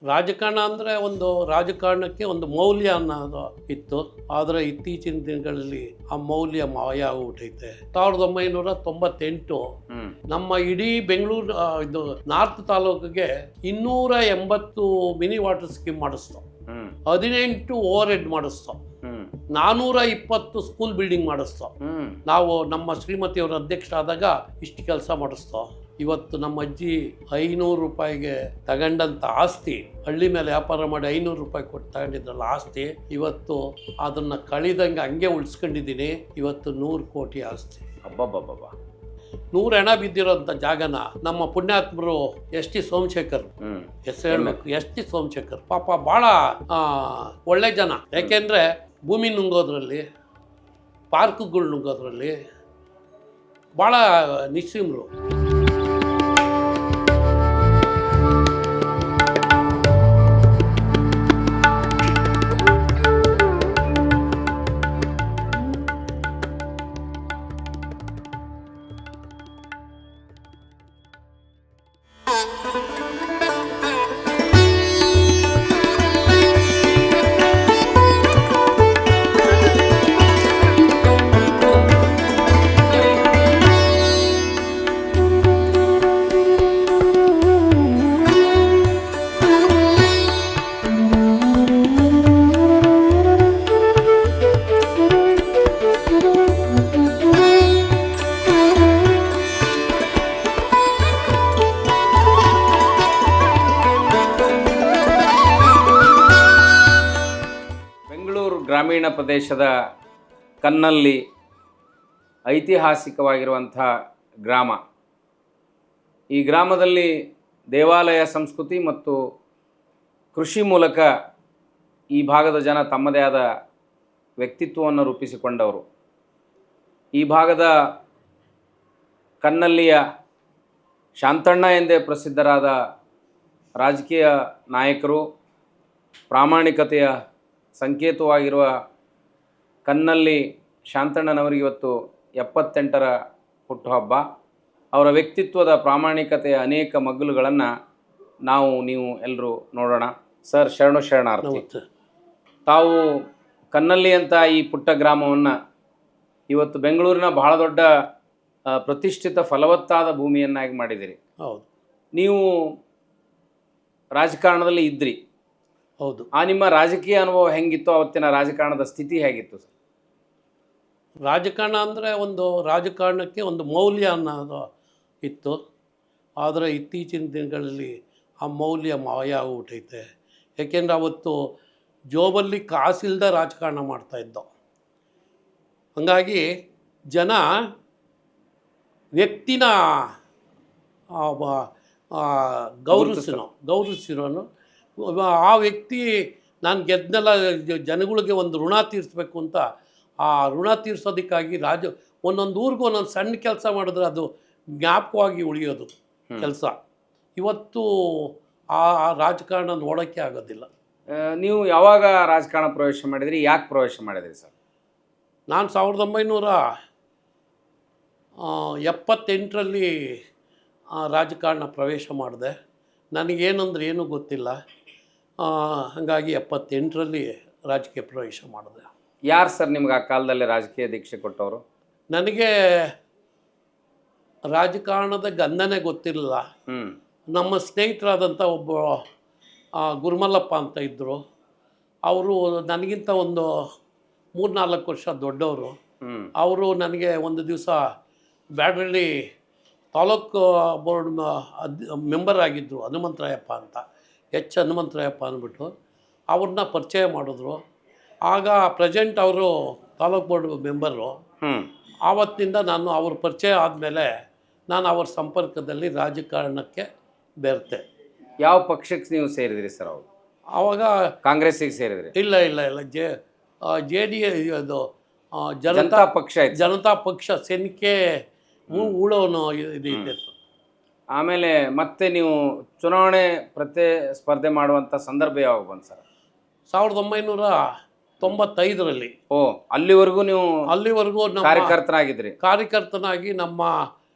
ರಾಜಕಾರಣ ಅಂದರೆ ರಾಜಕಾರಣಕ್ಕೆ ಒಂದು ಮೌಲ್ಯ ಅನ್ನೋದು ಇತ್ತು. ಆದರೆ ಇತ್ತೀಚಿನ ದಿನಗಳಲ್ಲಿ ಆ ಮೌಲ್ಯ ಮಾಯ ಆಗ್ಬಿಟ್ಟೈತೆ. 1998 ನಮ್ಮ ಇಡೀ ಬೆಂಗಳೂರು ಇದು ನಾರ್ತ್ ತಾಲೂಕಿಗೆ 280 ಮಿನಿ ವಾಟರ್ ಸ್ಕೀಮ್ ಮಾಡಿಸ್ತು, 18 ಓವರ್ ಹೆಡ್ ಮಾಡಿಸ್ತು, 420 ಸ್ಕೂಲ್ ಬಿಲ್ಡಿಂಗ್ ಮಾಡಿಸ್ತು. ನಾವು ನಮ್ಮ ಶ್ರೀಮತಿಯವರ ಅಧ್ಯಕ್ಷ ಆದಾಗ ಇಷ್ಟು ಕೆಲಸ ಮಾಡಿಸ್ತು. ಇವತ್ತು ನಮ್ಮ ಅಜ್ಜಿ 500 ರೂಪಾಯಿಗೆ ತಗೊಂಡಂಥ ಆಸ್ತಿ, ಹಳ್ಳಿ ಮೇಲೆ ವ್ಯಾಪಾರ ಮಾಡಿ 500 ರೂಪಾಯಿ ಕೊಟ್ಟು ತಗೊಂಡಿದ್ರಲ್ಲ ಆಸ್ತಿ, ಇವತ್ತು ಅದನ್ನು ಕಳಿದಂಗೆ ಹಂಗೆ ಉಳಿಸ್ಕೊಂಡಿದ್ದೀನಿ. ಇವತ್ತು 100 ಕೋಟಿ ಆಸ್ತಿ. ಅಬ್ಬಬ್ಬಬ್ಬ, 100 ಹೆಣ ಬಿದ್ದಿರೋಂಥ ಜಾಗನ ನಮ್ಮ ಪುಣ್ಯಾತ್ಮರು ಎಸ್ ಟಿ ಸೋಮಶೇಖರ್, ಹೆಸರು ಹೇಳ್ಬೇಕು, ಎಸ್ ಟಿ ಸೋಮಶೇಖರ್ ಪಾಪ ಭಾಳ ಒಳ್ಳೆ ಜನ. ಯಾಕೆಂದರೆ ಭೂಮಿ ನುಂಗೋದ್ರಲ್ಲಿ, ಪಾರ್ಕ್ಗಳು ನುಂಗೋದ್ರಲ್ಲಿ ಭಾಳ ನಿಸ್ಸೀಮರು. ಗ್ರಾಮೀಣ ಪ್ರದೇಶದ ಕನ್ನಲ್ಲಿ ಐತಿಹಾಸಿಕವಾಗಿರುವಂಥ ಗ್ರಾಮ. ಈ ಗ್ರಾಮದಲ್ಲಿ ದೇವಾಲಯ ಸಂಸ್ಕೃತಿ ಮತ್ತು ಕೃಷಿ ಮೂಲಕ ಈ ಭಾಗದ ಜನ ತಮ್ಮದೇ ಆದ ವ್ಯಕ್ತಿತ್ವವನ್ನು ರೂಪಿಸಿಕೊಂಡವರು. ಈ ಭಾಗದ ಕನ್ನಲ್ಲಿಯ ಶಾಂತಣ್ಣ ಎಂದೇ ಪ್ರಸಿದ್ಧರಾದ ರಾಜಕೀಯ ನಾಯಕರು, ಪ್ರಾಮಾಣಿಕತೆಯ ಸಂಕೇತವಾಗಿರುವ ಕನ್ನಲ್ಲಿ ಶಾಂತಣ್ಣನವರಿಗೆ ಇವತ್ತು 78ರ ಹುಟ್ಟುಹಬ್ಬ. ಅವರ ವ್ಯಕ್ತಿತ್ವದ ಪ್ರಾಮಾಣಿಕತೆಯ ಅನೇಕ ಮಗ್ಗುಲುಗಳನ್ನು ನೀವು ಎಲ್ಲರೂ ನೋಡೋಣ. ಸರ್, ಶರಣಾರ್ಥಿ. ತಾವು ಕನ್ನಲ್ಲಿ ಅಂತ ಈ ಪುಟ್ಟ ಗ್ರಾಮವನ್ನು ಇವತ್ತು ಬೆಂಗಳೂರಿನ ಬಹಳ ದೊಡ್ಡ ಪ್ರತಿಷ್ಠಿತ ಫಲವತ್ತಾದ ಭೂಮಿಯನ್ನಾಗಿ ಮಾಡಿದಿರಿ. ಹೌದು. ನೀವು ರಾಜಕಾರಣದಲ್ಲಿ ಇದ್ರಿ. ಹೌದು. ಆ ನಿಮ್ಮ ರಾಜಕೀಯ ಅನುಭವ ಹೆಂಗಿತ್ತು? ಅವತ್ತಿನ ರಾಜಕಾರಣದ ಸ್ಥಿತಿ ಹೇಗಿತ್ತು ಸರ್? ರಾಜಕಾರಣ ಅಂದರೆ ರಾಜಕಾರಣಕ್ಕೆ ಒಂದು ಮೌಲ್ಯ ಅನ್ನೋದು ಇತ್ತು. ಆದರೆ ಇತ್ತೀಚಿನ ದಿನಗಳಲ್ಲಿ ಆ ಮೌಲ್ಯ ಮಾಯ ಆಗ್ಬಿಟ್ಟೈತೆ. ಯಾಕೆಂದರೆ ಅವತ್ತು ಜೋಬಲ್ಲಿ ಕಾಸಿಲ್ಲದೆ ರಾಜಕಾರಣ ಮಾಡ್ತಾಯಿದ್ದೋ. ಹಾಗಾಗಿ ಜನ ವ್ಯಕ್ತಿನ ಗೌರವಿಸಿರೋನು ಆ ವ್ಯಕ್ತಿ ನಾನು ಗೆದ್ದೆಲ್ಲ ಜನಗಳಿಗೆ ಒಂದು ಋಣ ತೀರಿಸ್ಬೇಕು ಅಂತ ಆ ಋಣ ತೀರ್ಸೋದಕ್ಕಾಗಿ ಒಂದೊಂದು ಊರಿಗೂ ಒಂದೊಂದು ಸಣ್ಣ ಕೆಲಸ ಮಾಡಿದ್ರೆ ಅದು ಜ್ಞಾಪಕವಾಗಿ ಉಳಿಯೋದು ಕೆಲಸ. ಇವತ್ತು ಆ ರಾಜಕಾರಣ ನೋಡೋಕ್ಕೆ ಆಗೋದಿಲ್ಲ. ನೀವು ಯಾವಾಗ ರಾಜಕಾರಣ ಪ್ರವೇಶ ಮಾಡಿದ್ರಿ? ಯಾಕೆ ಪ್ರವೇಶ ಮಾಡಿದ್ರಿ ಸರ್? ನಾನು 1978ರಲ್ಲಿ ರಾಜಕಾರಣ ಪ್ರವೇಶ ಮಾಡಿದೆ. ನನಗೇನಂದ್ರೆ ಏನೂ ಗೊತ್ತಿಲ್ಲ. ಹಾಗಾಗಿ 78ರಲ್ಲಿ ರಾಜಕೀಯ ಪ್ರವೇಶ ಮಾಡಿದೆ. ಯಾರು ಸರ್ ನಿಮ್ಗೆ ಆ ಕಾಲದಲ್ಲಿ ರಾಜಕೀಯ ದೀಕ್ಷೆ ಕೊಟ್ಟವರು? ನನಗೆ ರಾಜಕಾರಣದ ಗಂಧನೇ ಗೊತ್ತಿರಲಿಲ್ಲ. ನಮ್ಮ ಸ್ನೇಹಿತರಾದಂಥ ಒಬ್ಬ ಗುರುಮಲ್ಲಪ್ಪ ಅಂತ ಇದ್ದರು. ಅವರು ನನಗಿಂತ ಒಂದು 3-4 ವರ್ಷ ದೊಡ್ಡವರು. ಅವರು ನನಗೆ ಒಂದು ದಿವಸ ಬ್ಯಾಡ್ರಳ್ಳಿ ತಾಲೂಕು ಬೋರ್ಡ್ ಮೆಂಬರ್ ಆಗಿದ್ದರು, ಹನುಮಂತರಾಯಪ್ಪ ಅಂತ, ಹನುಮಂತರಾಯಪ್ಪ ಅಂದ್ಬಿಟ್ಟು ಅವ್ರನ್ನ ಪರಿಚಯ ಮಾಡಿದ್ರು. ಆಗ ಪ್ರೆಸೆಂಟ್ ಅವರು ತಾಲೂಕು ಬೋರ್ಡ್ ಮೆಂಬರು. ಆವತ್ತಿನಿಂದ ನಾನು ಅವ್ರ ಪರಿಚಯ ಆದಮೇಲೆ ನಾನು ಅವ್ರ ಸಂಪರ್ಕದಲ್ಲಿ ರಾಜಕಾರಣಕ್ಕೆ ಬೆರ್ತೆ. ಯಾವ ಪಕ್ಷಕ್ಕೆ ನೀವು ಸೇರಿದ್ರಿ ಸರ್? ಅವರು ಆವಾಗ ಕಾಂಗ್ರೆಸ್ಸಿಗೆ ಸೇರಿದ್ರಿ? ಇಲ್ಲ, JD ಅದು ಜನತಾ ಪಕ್ಷ. ಜನತಾ ಪಕ್ಷ ಸೆನ್ಕೆ ಉಳೋನು ಇದಿತ್ತು. ಆಮೇಲೆ ಮತ್ತೆ ನೀವು ಚುನಾವಣೆ ಸ್ಪರ್ಧೆ ಮಾಡುವಂಥ ಸಂದರ್ಭ ಯಾವಾಗ ಬಂತು ಸರ್? 1995ರಲ್ಲಿ. ಅಲ್ಲಿವರೆಗೂ ನೀವು ಕಾರ್ಯಕರ್ತನಾಗಿ ನಮ್ಮ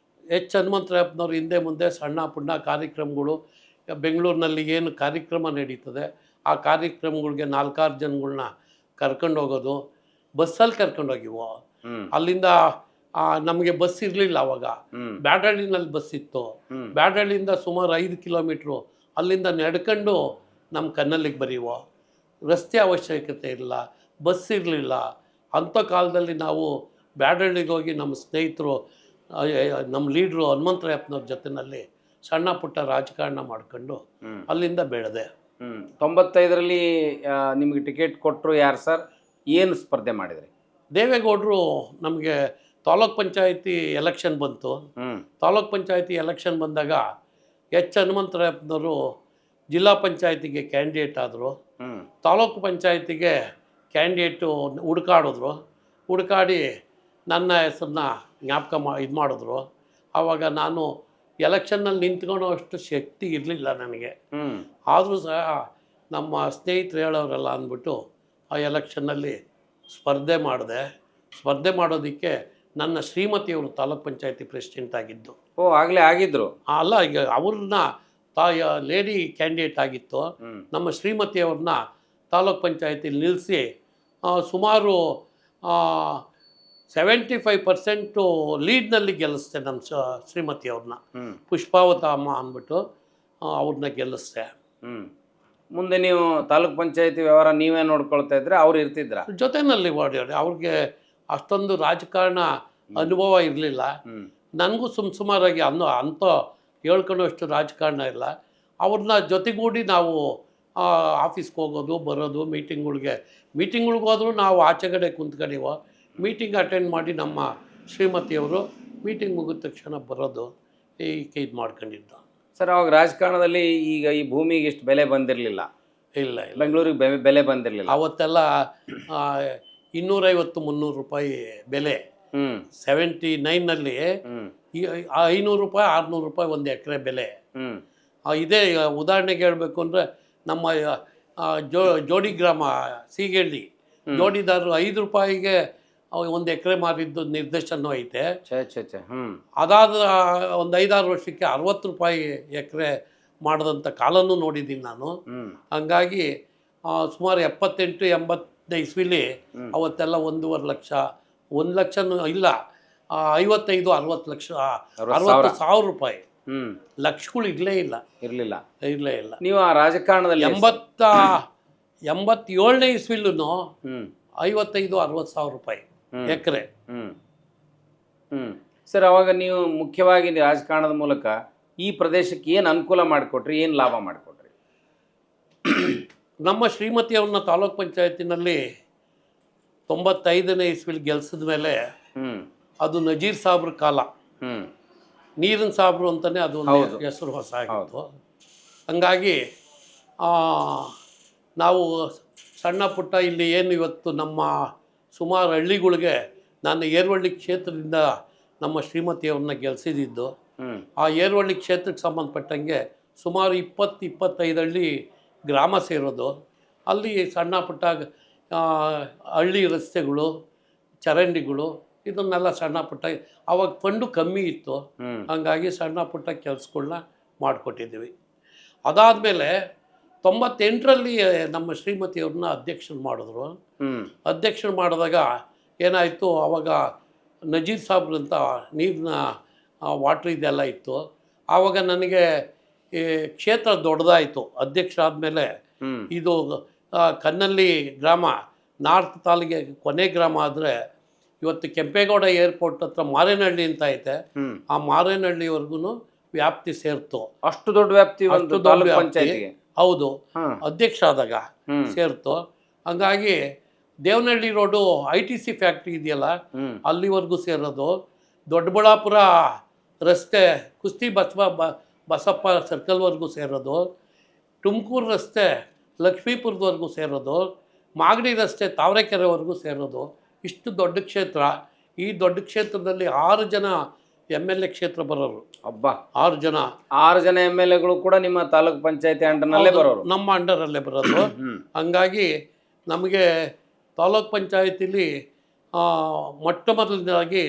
ಹನುಮಂತರಾಯಪ್ಪನವ್ರು ಹಿಂದೆ ಮುಂದೆ ಸಣ್ಣ ಪುಣ್ಣ ಕಾರ್ಯಕ್ರಮಗಳು ಬೆಂಗಳೂರಿನಲ್ಲಿ ಏನು ಕಾರ್ಯಕ್ರಮ ನಡೀತದೆ ಆ ಕಾರ್ಯಕ್ರಮಗಳಿಗೆ 4-6 ಜನಗಳನ್ನ ಕರ್ಕೊಂಡು ಹೋಗೋದು, ಬಸ್ಸಲ್ಲಿ ಕರ್ಕೊಂಡೋಗಿವು. ಅಲ್ಲಿಂದ ನಮಗೆ ಬಸ್ ಇರಲಿಲ್ಲ ಅವಾಗ, ಬ್ಯಾಡಹಳ್ಳಿನಲ್ಲಿ ಬಸ್ ಇತ್ತು. ಬ್ಯಾಡಹಳ್ಳಿಯಿಂದ ಸುಮಾರು 5 ಕಿಲೋಮೀಟ್ರು ಅಲ್ಲಿಂದ ನಡ್ಕೊಂಡು ನಮ್ಮ ಕನ್ನಲ್ಲಿಗೆ ಬರೀವೋ. ರಸ್ತೆ ಅವಶ್ಯಕತೆ ಇಲ್ಲ, ಬಸ್ ಇರಲಿಲ್ಲ. ಅಂಥ ಕಾಲದಲ್ಲಿ ನಾವು ಬ್ಯಾಡಹಳ್ಳಿಗೆ ಹೋಗಿ ನಮ್ಮ ಸ್ನೇಹಿತರು, ನಮ್ಮ ಲೀಡ್ರು ಹನುಮಂತರಾಯಪ್ಪನವ್ರ ಜೊತೆಯಲ್ಲಿ ಸಣ್ಣ ಪುಟ್ಟ ರಾಜಕಾರಣ ಮಾಡ್ಕೊಂಡು ಅಲ್ಲಿಂದ ಬೆಳೆದೆ. 95ರಲ್ಲಿ ನಿಮಗೆ ಟಿಕೆಟ್ ಕೊಟ್ಟರು ಯಾರು ಸರ್? ಏನು ಸ್ಪರ್ಧೆ ಮಾಡಿದ್ರಿ? ದೇವೇಗೌಡರು ನಮಗೆ ತಾಲೂಕ್ ಪಂಚಾಯತಿ ಎಲೆಕ್ಷನ್ ಬಂತು. ತಾಲೂಕ್ ಪಂಚಾಯತಿ ಎಲೆಕ್ಷನ್ ಬಂದಾಗ ಎಚ್ ಹನುಮಂತರಾಯಪ್ಪನವರು ಜಿಲ್ಲಾ ಪಂಚಾಯತಿಗೆ ಕ್ಯಾಂಡಿಡೇಟ್ ಆದರು. ತಾಲೂಕು ಪಂಚಾಯತಿಗೆ ಕ್ಯಾಂಡಿಡೇಟು ಹುಡುಕಾಡಿ ನನ್ನ ಹೆಸರನ್ನ ಜ್ಞಾಪಕ ಇದು ಮಾಡಿದ್ರು. ಆವಾಗ ನಾನು ಎಲೆಕ್ಷನ್ನಲ್ಲಿ ನಿಂತ್ಕೊಳ್ಳೋ ಅಷ್ಟು ಶಕ್ತಿ ಇರಲಿಲ್ಲ ನನಗೆ. ಆದರೂ ಸಹ ನಮ್ಮ ಸ್ನೇಹಿತರು ಹೇಳೋರೆಲ್ಲ ಅಂದ್ಬಿಟ್ಟು ಆ ಎಲೆಕ್ಷನ್ನಲ್ಲಿ ಸ್ಪರ್ಧೆ ಮಾಡಿದೆ. ಸ್ಪರ್ಧೆ ಮಾಡೋದಕ್ಕೆ ನನ್ನ ಶ್ರೀಮತಿಯವರು ತಾಲೂಕ್ ಪಂಚಾಯತಿ ಪ್ರೆಸಿಡೆಂಟ್ ಆಗಿದ್ದು. ಆಗಲೇ ಆಗಿದ್ರು? ಅಲ್ಲ, ಈಗ ಅವ್ರನ್ನ ಲೇಡಿ ಕ್ಯಾಂಡಿಡೇಟ್ ಆಗಿತ್ತು. ನಮ್ಮ ಶ್ರೀಮತಿಯವ್ರನ್ನ ತಾಲೂಕ್ ಪಂಚಾಯತಿಲಿ ನಿಲ್ಲಿಸಿ ಸುಮಾರು 75% ಲೀಡ್ನಲ್ಲಿ ಗೆಲ್ಲಿಸ್ದೆ ನಮ್ಮ ಶ್ರೀಮತಿಯವ್ರನ್ನ. ಪುಷ್ಪಾವತ ಅಮ್ಮ ಅಂದ್ಬಿಟ್ಟು ಅವ್ರನ್ನ ಗೆಲ್ಲಿಸ್ದೆ. ಮುಂದೆ ನೀವು ತಾಲೂಕ್ ಪಂಚಾಯತಿ ವ್ಯವಹಾರ ನೀವೇ ನೋಡ್ಕೊಳ್ತಾ ಇದ್ರೆ ಅವ್ರು ಇರ್ತಿದ್ರ ಜೊತೆಯಲ್ಲಿ? ಅವ್ರಿಗೆ ಅಷ್ಟೊಂದು ರಾಜಕಾರಣ ಅನುಭವ ಇರಲಿಲ್ಲ. ನನಗೂ ಸುಮಾರಾಗಿ ಅಂಥ ಹೇಳ್ಕೊಳ್ಳೋಷ್ಟು ರಾಜಕಾರಣ ಇಲ್ಲ. ಅವ್ರನ್ನ ಜೊತೆಗೂಡಿ ನಾವು ಆಫೀಸ್ಗೆ ಹೋಗೋದು ಬರೋದು, ಮೀಟಿಂಗ್ಗಳಿಗೆ ಹೋದರೂ ನಾವು ಆಚೆಗಡೆ ಕುಂತ್ಕೊಂಡಿವ, ಮೀಟಿಂಗ್ ಅಟೆಂಡ್ ಮಾಡಿ ನಮ್ಮ ಶ್ರೀಮತಿಯವರು ಮೀಟಿಂಗ್ ಮುಗಿದ ತಕ್ಷಣ ಬರೋದು, ಇದು ಮಾಡ್ಕೊಂಡಿದ್ದು. ಸರ್, ಅವಾಗ ರಾಜಕಾರಣದಲ್ಲಿ ಈಗ ಈ ಭೂಮಿಗೆ ಎಷ್ಟು ಬೆಲೆ ಬಂದಿರಲಿಲ್ಲ? ಇಲ್ಲ, ಬೆಂಗಳೂರಿಗೆ ಬೆಲೆ ಬಂದಿರಲಿಲ್ಲ. ಅವತ್ತೆಲ್ಲ 250-300 ರೂಪಾಯಿ ಬೆಲೆ. 79ನಲ್ಲಿ 500 ರೂಪಾಯಿ 600 ರೂಪಾಯಿ 1 ಎಕರೆ ಬೆಲೆ. ಇದೇ ಉದಾಹರಣೆಗೆ ಹೇಳಬೇಕು ಅಂದರೆ ನಮ್ಮ ಜೋಡಿ ಗ್ರಾಮ ಸೀಗಳ್ಳಿ ಜೋಡಿದಾರರು 5 ರೂಪಾಯಿಗೆ 1 ಎಕರೆ ಮಾರಿದ್ದು ನಿರ್ದೇಶನ ಐತೆ. ಅದಾದ ಒಂದು 5-6 ವರ್ಷಕ್ಕೆ 60 ರೂಪಾಯಿ ಎಕರೆ ಮಾಡಿದಂಥ ಕಾಲನೂ ನೋಡಿದ್ದೀನಿ ನಾನು. ಹಂಗಾಗಿ ಸುಮಾರು 78-80 ಇಸ್ವಿಲಿ ಅವತ್ತೆಲ್ಲ 1.5 ಲಕ್ಷ, 1 ಲಕ್ಷನೂ ಇಲ್ಲ, 55-60 ಲಕ್ಷ, 60,000 ರೂಪಾಯಿ. ಲಕ್ಷಗಳು ಇರಲಿಲ್ಲ. ನೀವು ಆ ರಾಜಕಾರಣದಲ್ಲಿ 87ನೇ ಇಸ್ವಿಲೂ 55-60 ಸಾವಿರ ರೂಪಾಯಿ ಎಕರೆ. ಸರ್, ಅವಾಗ ನೀವು ಮುಖ್ಯವಾಗಿ ರಾಜಕಾರಣದ ಮೂಲಕ ಈ ಪ್ರದೇಶಕ್ಕೆ ಏನು ಅನುಕೂಲ ಮಾಡಿಕೊಟ್ರಿ, ಏನು ಲಾಭ ಮಾಡಿಕೊಟ್ರಿ? ನಮ್ಮ ಶ್ರೀಮತಿಯವ್ರನ್ನ ತಾಲೂಕ್ ಪಂಚಾಯತಿನಲ್ಲಿ 95ನೇ ಇಸ್ವಿಲಿ ಗೆಲ್ಸಿದ ಮೇಲೆ ಅದು ನಜೀರ್ ಸಾಬ್ರ ಕಾಲ, ನೀರಿನ ಸಾಬ್ರು ಅಂತಲೇ ಅದು ಹೆಸರು ಹೊಸ ಆಗಿತ್ತು. ಹಂಗಾಗಿ ನಾವು ಸಣ್ಣ ಪುಟ್ಟ ಇಲ್ಲಿ ಏನು ಇವತ್ತು ನಮ್ಮ ಸುಮಾರು ಹಳ್ಳಿಗಳಿಗೆ ನಾನು ಏರ್ವಳ್ಳಿ ಕ್ಷೇತ್ರದಿಂದ ನಮ್ಮ ಶ್ರೀಮತಿಯವ್ರನ್ನ ಗೆಲ್ಸಿದ್ದು. ಆ ಏರ್ವಳ್ಳಿ ಕ್ಷೇತ್ರಕ್ಕೆ ಸಂಬಂಧಪಟ್ಟಂಗೆ ಸುಮಾರು 20-25 ಹಳ್ಳಿ ಗ್ರಾಮ ಸೇರೋದು. ಅಲ್ಲಿ ಸಣ್ಣ ಪುಟ್ಟ ಹಳ್ಳಿ ರಸ್ತೆಗಳು, ಚರಂಡಿಗಳು, ಇದನ್ನೆಲ್ಲ ಸಣ್ಣ ಪುಟ್ಟ, ಅವಾಗ ಫಂಡು ಕಮ್ಮಿ ಇತ್ತು. ಹಂಗಾಗಿ ಸಣ್ಣ ಪುಟ್ಟ ಕೆಲಸಗಳನ್ನ ಮಾಡಿಕೊಟ್ಟಿದ್ದೀವಿ. ಅದಾದಮೇಲೆ 98ರಲ್ಲಿ ನಮ್ಮ ಶ್ರೀಮತಿಯವ್ರನ್ನ ಅಧ್ಯಕ್ಷರು ಮಾಡಿದ್ರು. ಅಧ್ಯಕ್ಷರು ಮಾಡಿದಾಗ ಏನಾಯಿತು, ಅವಾಗ ನಜೀರ್ ಸಾಬ್ರಂತ ನೀರಿನ ವಾಟ್ರ್ ಇದೆಲ್ಲ ಇತ್ತು. ಆವಾಗ ನನಗೆ ಈ ಕ್ಷೇತ್ರ ದೊಡ್ಡದಾಯಿತು. ಅಧ್ಯಕ್ಷ ಆದಮೇಲೆ ಇದು ಕನ್ನಳ್ಳಿ ಗ್ರಾಮ ನಾರ್ತ್ ತಾಲೂಕಿಗೆ ಕೊನೆ ಗ್ರಾಮ ಆದರೆ ಇವತ್ತು ಕೆಂಪೇಗೌಡ ಏರ್ಪೋರ್ಟ್ ಹತ್ರ ಮಾರೇನಹಳ್ಳಿ ಅಂತ ಐತೆ, ಆ ಮಾರೇನಹಳ್ಳಿವರೆಗೂ ವ್ಯಾಪ್ತಿ ಸೇರ್ತು. ಅಷ್ಟು ದೊಡ್ಡ ವ್ಯಾಪ್ತಿ, ಅಷ್ಟು ದೊಡ್ಡ ಪಂಚಾಯತಿಗೆ. ಹೌದು, ಅಧ್ಯಕ್ಷ ಆದಾಗ ಸೇರ್ತು. ಹಂಗಾಗಿ ದೇವನಹಳ್ಳಿ ರೋಡು ITC ಫ್ಯಾಕ್ಟ್ರಿ ಇದೆಯಲ್ಲ, ಅಲ್ಲಿವರೆಗೂ ಸೇರೋದು. ದೊಡ್ಡಬಳ್ಳಾಪುರ ರಸ್ತೆ ಕುಸ್ತಿ ಬಸಪ್ಪ ಸರ್ಕಲ್ವರೆಗೂ ಸೇರೋದು. ತುಮಕೂರು ರಸ್ತೆ ಲಕ್ಷ್ಮೀಪುರದವರೆಗೂ ಸೇರೋದು. ಮಾಗಡಿ ರಸ್ತೆ ತಾವರೆಕೆರೆವರೆಗೂ ಸೇರೋದು. ಇಷ್ಟು ದೊಡ್ಡ ಕ್ಷೇತ್ರ. ಈ ದೊಡ್ಡ ಕ್ಷೇತ್ರದಲ್ಲಿ 6 ಜನ MLA ಕ್ಷೇತ್ರ ಬರೋರು. 6 ಜನ MLAಗಳು ಕೂಡ ನಿಮ್ಮ ತಾಲೂಕ್ ಪಂಚಾಯತಿ ಅಂಡರ್ನಲ್ಲೇ ಬರೋರು, ನಮ್ಮ ಅಂಡರಲ್ಲೇ ಬರೋದು. ಹಂಗಾಗಿ ನಮಗೆ ತಾಲೂಕ್ ಪಂಚಾಯತಿಲಿ ಮೊಟ್ಟ ಮೊದಲನೇದಾಗಿ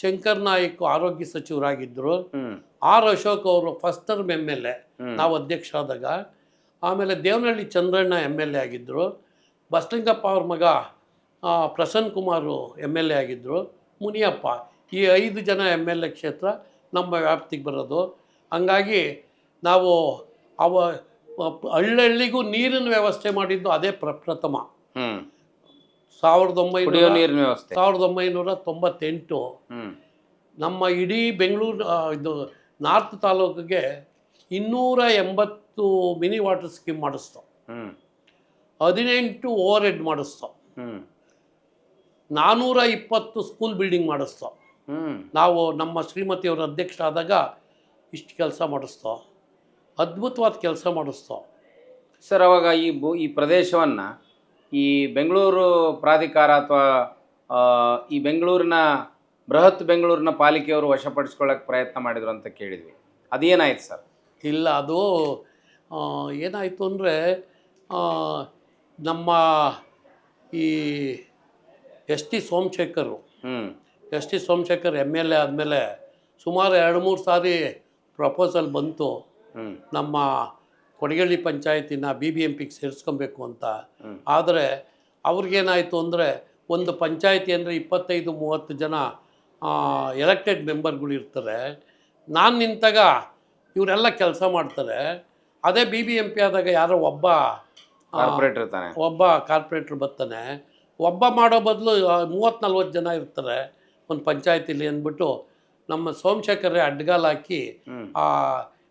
ಶಂಕರ್ ನಾಯ್ಕ್ ಆರೋಗ್ಯ ಸಚಿವರಾಗಿದ್ದರು. ಹ್ಮ್ ಆರ್ ಅಶೋಕ್ ಅವರು first term M L A ನಾವು ಅಧ್ಯಕ್ಷರಾದಾಗ. ಆಮೇಲೆ Devanahalli Chandranna M L A ಆಗಿದ್ದರು. ಬಸಲಿಂಗಪ್ಪ ಅವ್ರ ಮಗ Prasanna Kumar M L A ಆಗಿದ್ದರು. ಮುನಿಯಪ್ಪ, ಈ 5 ಜನ ಎಮ್ ಎಲ್ ಎ ಕ್ಷೇತ್ರ ನಮ್ಮ ವ್ಯಾಪ್ತಿಗೆ ಬರೋದು. ಹಂಗಾಗಿ ನಾವು ಅವ ಹಳ್ಳಿಗೂ ನೀರಿನ ವ್ಯವಸ್ಥೆ ಮಾಡಿದ್ದು ಅದೇ ಪ್ರಥಮ. ಹ್ಮ್ 1998 ನಮ್ಮ ಇಡೀ ಬೆಂಗಳೂರು ಇದು ನಾರ್ತ್ ತಾಲೂಕಿಗೆ 280 ಮಿನಿ ವಾಟರ್ ಸ್ಕೀಮ್ ಮಾಡಿಸ್ತಾವೆ. 18 ಓವರ್ ಹೆಡ್ ಮಾಡಿಸ್ತಾವೆ. 420 ಸ್ಕೂಲ್ ಬಿಲ್ಡಿಂಗ್ ಮಾಡಿಸ್ತಾವೆ. ನಾವು ನಮ್ಮ ಶ್ರೀಮತಿಯವ್ರ ಅಧ್ಯಕ್ಷರಾದಾಗ ಇಷ್ಟು ಕೆಲಸ ಮಾಡಿಸ್ತಾವೆ. ಅದ್ಭುತವಾದ ಕೆಲಸ ಮಾಡಿಸ್ತಾವೆ ಸರ್. ಅವಾಗ ಈ ಪ್ರದೇಶವನ್ನು ಈ ಬೆಂಗಳೂರು ಪ್ರಾಧಿಕಾರ ಅಥವಾ ಈ ಬೆಂಗಳೂರಿನ ಬೃಹತ್ ಬೆಂಗಳೂರಿನ ಪಾಲಿಕೆಯವರು ವಶಪಡಿಸ್ಕೊಳ್ಳೋಕೆ ಪ್ರಯತ್ನ ಮಾಡಿದ್ರು ಅಂತ ಕೇಳಿದ್ವಿ. ಅದೇನಾಯ್ತು ಸರ್? ಇಲ್ಲ, ಅದು ಏನಾಯಿತು ಅಂದರೆ ನಮ್ಮ ಈ T Somashekar M L A ಆದಮೇಲೆ ಸುಮಾರು 2-3 ಸಾರಿ ಪ್ರಪೋಸಲ್ ಬಂತು ನಮ್ಮ ಕೊಡಗಳ್ಳಿ ಪಂಚಾಯತಿನ BBMPಗೆ ಸೇರಿಸ್ಕೊಬೇಕು ಅಂತ. ಆದರೆ ಅವ್ರಿಗೇನಾಯಿತು ಅಂದರೆ ಒಂದು ಪಂಚಾಯತಿ ಅಂದರೆ 25-30 ಜನ ಎಲೆಕ್ಟೆಡ್ ಮೆಂಬರ್ಗಳು ಇರ್ತಾರೆ. ನಾನು ನಿಂತಾಗ ಇವರೆಲ್ಲ ಕೆಲಸ ಮಾಡ್ತಾರೆ. ಅದೇ BBMP ಆದಾಗ ಯಾರೋ ಒಬ್ಬ ಕಾರ್ಪೊರೇಟ್ರ್ ಬರ್ತಾನೆ. ಒಬ್ಬ ಮಾಡೋ ಬದಲು 30-40 ಜನ ಇರ್ತಾರೆ ಒಂದು ಪಂಚಾಯತಿಲಿ ಅಂದ್ಬಿಟ್ಟು ನಮ್ಮ ಸೋಮಶೇಖರೇ ಅಡ್ಗಾಲ್ ಹಾಕಿ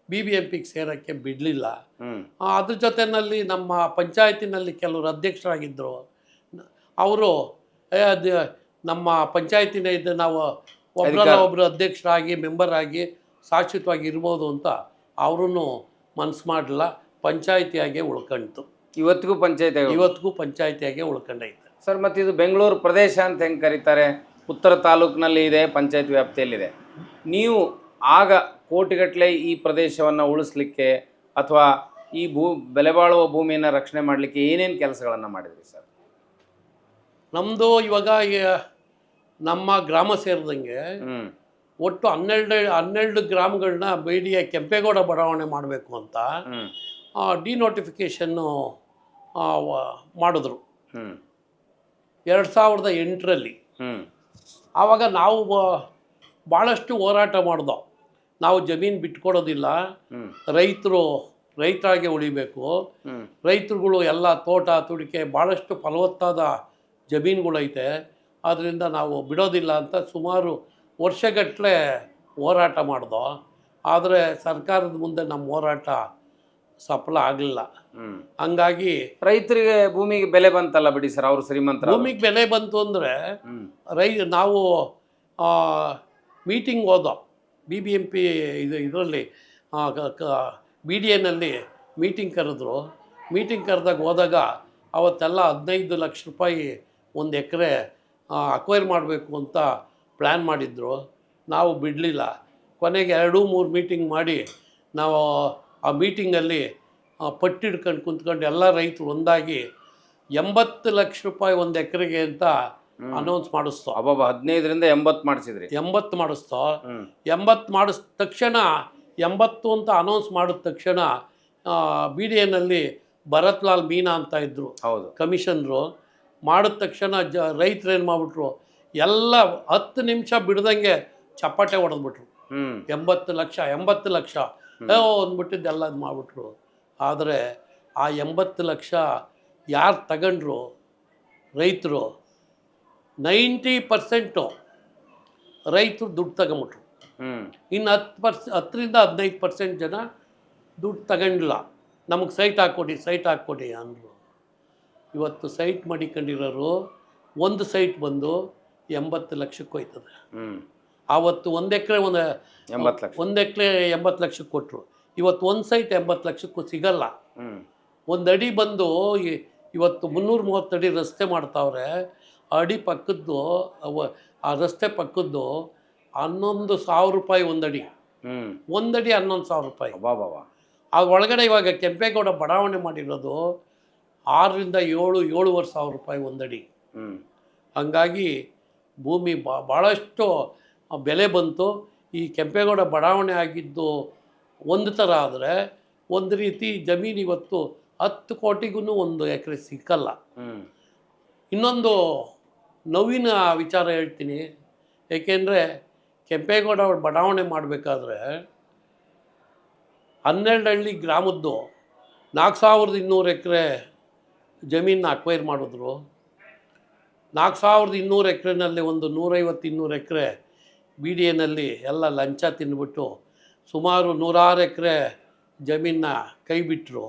BBMPಗೆ ಸೇರೋಕ್ಕೆ ಬಿಡಲಿಲ್ಲ. ಅದ್ರ ಜೊತೆಯಲ್ಲಿ ನಮ್ಮ ಪಂಚಾಯತಿನಲ್ಲಿ ಕೆಲವರು ಅಧ್ಯಕ್ಷರಾಗಿದ್ದರು. ಅವರು ಅದು ನಮ್ಮ ಪಂಚಾಯತಿನ ಇದು ನಾವು ಒಬ್ಬರು ಅಧ್ಯಕ್ಷರಾಗಿ ಮೆಂಬರ್ ಆಗಿ ಶಾಶ್ವತವಾಗಿ ಇರ್ಬೋದು ಅಂತ ಅವ್ರೂ ಮನಸ್ಸು ಮಾಡಲಿಲ್ಲ. ಪಂಚಾಯತಿಯಾಗೆ ಉಳ್ಕೊಂತು. ಇವತ್ತಿಗೂ ಪಂಚಾಯತಿಯಾಗೆ ಉಳ್ಕೊಂಡೈತೆ ಸರ್. ಮತ್ತು ಇದು ಬೆಂಗಳೂರು ಪ್ರದೇಶ ಅಂತ ಹೆಂಗೆ ಕರೀತಾರೆ? ಉತ್ತರ ತಾಲೂಕಿನಲ್ಲಿ ಇದೆ, ಪಂಚಾಯತ್ ವ್ಯಾಪ್ತಿಯಲ್ಲಿದೆ. ನೀವು ಆಗ ಕೋಟಿಗಟ್ಟಲೆ ಈ ಪ್ರದೇಶವನ್ನು ಉಳಿಸ್ಲಿಕ್ಕೆ ಅಥವಾ ಈ ಬೆಲೆ ಬಾಳುವ ಭೂಮಿಯನ್ನು ರಕ್ಷಣೆ ಮಾಡಲಿಕ್ಕೆ ಏನೇನು ಕೆಲಸಗಳನ್ನು ಮಾಡಿದ್ರಿ ಸರ್? ನಮ್ಮದು ಇವಾಗ ನಮ್ಮ ಗ್ರಾಮ ಸೇರಿದಂಗೆ ಒಟ್ಟು 12 ಗ್ರಾಮಗಳನ್ನ BDA ಕೆಂಪೇಗೌಡ ಬಡಾವಣೆ ಮಾಡಬೇಕು ಅಂತ ಡಿನೋಟಿಫಿಕೇಷನ್ನು ಮಾಡಿದ್ರು 2008ರಲ್ಲಿ. ಆವಾಗ ನಾವು ಭಾಳಷ್ಟು ಹೋರಾಟ ಮಾಡ್ದೋ. ನಾವು ಜಮೀನು ಬಿಟ್ಕೊಡೋದಿಲ್ಲ, ರೈತರಾಗೆ ಉಳಿಬೇಕು, ರೈತರುಗಳು ಎಲ್ಲ ತೋಟ ತುಡಿಕೆ ಭಾಳಷ್ಟು ಫಲವತ್ತಾದ ಜಮೀನುಗಳೈತೆ, ಆದ್ದರಿಂದ ನಾವು ಬಿಡೋದಿಲ್ಲ ಅಂತ ಸುಮಾರು ವರ್ಷಗಟ್ಟಲೆ ಹೋರಾಟ ಮಾಡ್ದೋ. ಆದರೆ ಸರ್ಕಾರದ ಮುಂದೆ ನಮ್ಮ ಹೋರಾಟ ಸಫಲ ಆಗಲಿಲ್ಲ. ಹಂಗಾಗಿ ರೈತರಿಗೆ ಭೂಮಿಗೆ ಬೆಲೆ ಬಂತಲ್ಲ ಬಿಡಿ ಸರ್, ಅವರು ಶ್ರೀಮಂತರ. ಭೂಮಿಗೆ ಬೆಲೆ ಬಂತು ಅಂದರೆ ನಾವು ಮೀಟಿಂಗ್ ಹೋದೋ BBMP ಇದರಲ್ಲಿ BDAನಲ್ಲಿ ಮೀಟಿಂಗ್ ಕರೆದ್ರು. ಮೀಟಿಂಗ್ ಹೋದಾಗ ಅವತ್ತೆಲ್ಲ 15 ಲಕ್ಷ ರೂಪಾಯಿ ಒಂದು ಎಕರೆ ಅಕ್ವೈರ್ ಮಾಡಬೇಕು ಅಂತ ಪ್ಲ್ಯಾನ್ ಮಾಡಿದ್ರು. ನಾವು ಬಿಡಲಿಲ್ಲ. ಕೊನೆಗೆ 2-3 ಮೀಟಿಂಗ್ ಮಾಡಿ ನಾವು ಆ ಮೀಟಿಂಗಲ್ಲಿ ಪಟ್ಟಿಡ್ಕೊಂಡು ಕುಂತ್ಕೊಂಡು ಎಲ್ಲ ರೈತರು ಒಂದಾಗಿ 80 ಲಕ್ಷ ರೂಪಾಯಿ ಒಂದು ಎಕರೆಗೆ ಅಂತ ಅನೌನ್ಸ್ ಮಾಡಿಸ್ತೋ. 15ರಿಂದ 80 ಮಾಡಿಸಿದ್ರಿ? 80 ಮಾಡಿಸ್ತೋ. 80 ಮಾಡಿದ ತಕ್ಷಣ 80 ಅಂತ ಅನೌನ್ಸ್ ಮಾಡಿದ ತಕ್ಷಣ BDAನಲ್ಲಿ ಭರತ್ ಲಾಲ್ ಮೀನಾ ಅಂತ ಇದ್ದರು ಕಮಿಷನರು. ಮಾಡಿದ ತಕ್ಷಣ ರೈತರು ಏನು ಮಾಡಿಬಿಟ್ರು, ಎಲ್ಲ 10 ನಿಮಿಷ ಬಿಡ್ದಂಗೆ ಚಪ್ಪಾಟೆ ಹೊಡೆದ್ಬಿಟ್ರು. 80 ಲಕ್ಷ ಅಂದ್ಬಿಟ್ಟಿದ್ದೆಲ್ಲ ಇದು ಮಾಡಿಬಿಟ್ರು. ಆದರೆ ಆ 80 ಲಕ್ಷ ಯಾರು ತಗೊಂಡ್ರು ರೈತರು 90% ರೈತರು ದುಡ್ಡು ತಗೊಂಬಿಟ್ರು. ಇನ್ನು 10ರಿಂದ 15% ಜನ ದುಡ್ಡು ತಗೊಂಡಿಲ್ಲ. ನಮಗೆ ಸೈಟ್ ಹಾಕ್ಕೊಡಿ ಅಂದರು. ಇವತ್ತು ಸೈಟ್ ಮಾಡಿಕೊಂಡಿರೋರು ಒಂದು ಸೈಟ್ ಬಂದು 80 ಲಕ್ಷಕ್ಕೆ ಹೋಯ್ತದೆ. ಆವತ್ತು ಒಂದು ಎಕರೆ 80 ಲಕ್ಷಕ್ಕೆ ಕೊಟ್ಟರು. ಇವತ್ತು ಒಂದು ಸೈಟ್ 80 ಲಕ್ಷಕ್ಕೂ ಸಿಗಲ್ಲ. ಒಂದು ಅಡಿ ಬಂದು ಇವತ್ತು 330 ಅಡಿ ರಸ್ತೆ ಮಾಡ್ತಾವ್ರೆ. ಅಡಿ ಪಕ್ಕದ್ದು ಆ ರಸ್ತೆ ಪಕ್ಕದ್ದು 11,000 ರೂಪಾಯಿ ಒಂದಡಿ. 11,000 ರೂಪಾಯಿ. ಆ ಒಳಗಡೆ ಇವಾಗ ಕೆಂಪೇಗೌಡ ಬಡಾವಣೆ ಮಾಡಿರೋದು 6ರಿಂದ 7,500 ರೂಪಾಯಿ ಒಂದಡಿ. ಹಂಗಾಗಿ ಭೂಮಿ ಭಾಳಷ್ಟು ಬೆಲೆ ಬಂತು. ಈ ಕೆಂಪೇಗೌಡ ಬಡಾವಣೆ ಆಗಿದ್ದು ಒಂದು ಥರ ಆದರೆ, ಒಂದು ರೀತಿ ಜಮೀನು ಇವತ್ತು 10 ಕೋಟಿಗೂ 1 ಎಕರೆ ಸಿಕ್ಕಲ್ಲ. ಇನ್ನೊಂದು ನೋವಿನ ವಿಚಾರ ಹೇಳ್ತೀನಿ. ಏಕೆಂದರೆ ಕೆಂಪೇಗೌಡ ಬಡಾವಣೆ ಮಾಡಬೇಕಾದ್ರೆ 12 ಹಳ್ಳಿ ಗ್ರಾಮದ್ದು 4200 ಎಕರೆ ಜಮೀನನ್ನ ಅಕ್ವೈರ್ ಮಾಡಿದ್ರು. 4200 ಎಕರೆನಲ್ಲಿ ಒಂದು 150-200 ಎಕರೆ ಬಿ ಡಿ ಎನಲ್ಲಿ ಎಲ್ಲ ಲಂಚ ತಿಂದ್ಬಿಟ್ಟು ಸುಮಾರು 106 ಎಕರೆ ಜಮೀನನ್ನ ಕೈ ಬಿಟ್ಟರು.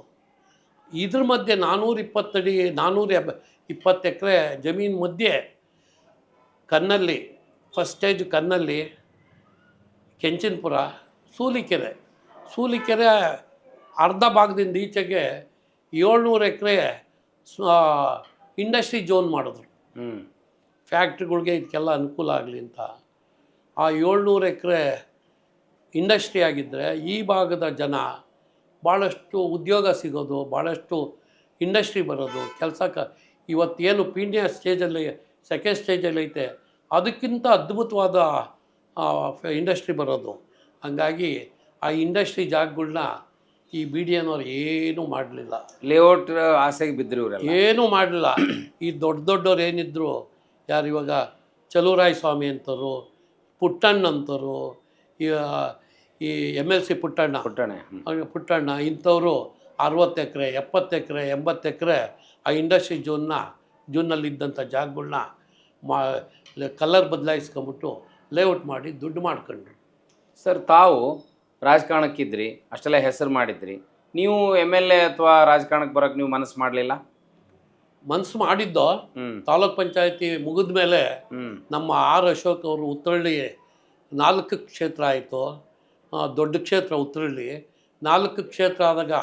ಇದ್ರ ಮಧ್ಯೆ 420 ಎಕರೆ ಜಮೀನು ಮಧ್ಯೆ ಕನ್ನಲ್ಲಿ, ಫಸ್ಟ್ ಸ್ಟೇಜ್ ಕನ್ನಲ್ಲಿ, ಕೆಂಚನಪುರ, ಸೂಲಿಕೆರೆ ಅರ್ಧ ಭಾಗದಿಂದ ಈಚೆಗೆ 700 ಎಕರೆ ಇಂಡಸ್ಟ್ರಿ ಝೋನ್ ಮಾಡಿದ್ರು. ಫ್ಯಾಕ್ಟ್ರಿಗಳಿಗೆ ಇದಕ್ಕೆಲ್ಲ ಅನುಕೂಲ ಆಗಲಿ ಅಂತ. ಆ 700 ಎಕರೆ ಇಂಡಸ್ಟ್ರಿ ಆಗಿದ್ದರೆ ಈ ಭಾಗದ ಜನ ಭಾಳಷ್ಟು ಉದ್ಯೋಗ ಸಿಗೋದು, ಭಾಳಷ್ಟು ಇಂಡಸ್ಟ್ರಿ ಬರೋದು, ಕೆಲಸಕ್ಕೆ ಇವತ್ತೇನು ಪೀಣ್ಯ ಸ್ಟೇಜಲ್ಲಿ ಸೆಕೆಂಡ್ ಸ್ಟೇಜಲ್ಲಿ ಐತೆ ಅದಕ್ಕಿಂತ ಅದ್ಭುತವಾದ ಇಂಡಸ್ಟ್ರಿ ಬರೋದು. ಹಂಗಾಗಿ ಆ ಇಂಡಸ್ಟ್ರಿ ಜಾಗಗಳನ್ನ ಈ ಬಿ ಡಿ ಎನವ್ರು ಏನೂ ಮಾಡಲಿಲ್ಲ. ಲೇಔಟ್ ಆಸೆಗೆ ಬಿದ್ದರು ಇವರೆಲ್ಲ, ಏನೂ ಮಾಡಲಿಲ್ಲ. ಈ ದೊಡ್ಡವ್ರು ಏನಿದ್ರು, ಯಾರು ಇವಾಗ ಚಲುವರಾಯ ಸ್ವಾಮಿ ಅಂತವರು, ಪುಟ್ಟಣ್ಣ ಅಂತವರು, ಈ MLC ಪುಟ್ಟಣ್ಣ ಇಂಥವರು 60 ಎಕರೆ 70 ಎಕರೆ 80 ಎಕರೆ ಆ ಇಂಡಸ್ಟ್ರಿ ಝೋನಲ್ಲಿ ಇದ್ದಂಥ ಜಾಗಗಳನ್ನ ಕಲರ್ ಬದಲಾಯಿಸ್ಕೊಂಬಿಟ್ಟು ಲೇಔಟ್ ಮಾಡಿ ದುಡ್ಡು ಮಾಡ್ಕೊಂಡ್ರು. ಸರ್, ತಾವು ರಾಜಕಾರಣಕ್ಕಿದ್ರಿ, ಅಷ್ಟೆಲ್ಲ ಹೆಸರು ಮಾಡಿದ್ರಿ, ನೀವು MLA ಅಥವಾ ರಾಜಕಾರಣಕ್ಕೆ ಬರೋಕ್ಕೆ ನೀವು ಮನಸ್ಸು ಮಾಡಲಿಲ್ಲ? ಮನಸ್ಸು ಮಾಡಿದ್ದೋ ತಾಲೂಕ್ ಪಂಚಾಯತಿ ಮುಗಿದ ಮೇಲೆ ನಮ್ಮ ಆರ್ ಅಶೋಕ್ ಅವರು ಉತ್ತರಳ್ಳಿ 4 ಕ್ಷೇತ್ರ ಆಯಿತು. ದೊಡ್ಡ ಕ್ಷೇತ್ರ ಉತ್ತರಳ್ಳಿ 4 ಕ್ಷೇತ್ರ ಆದಾಗ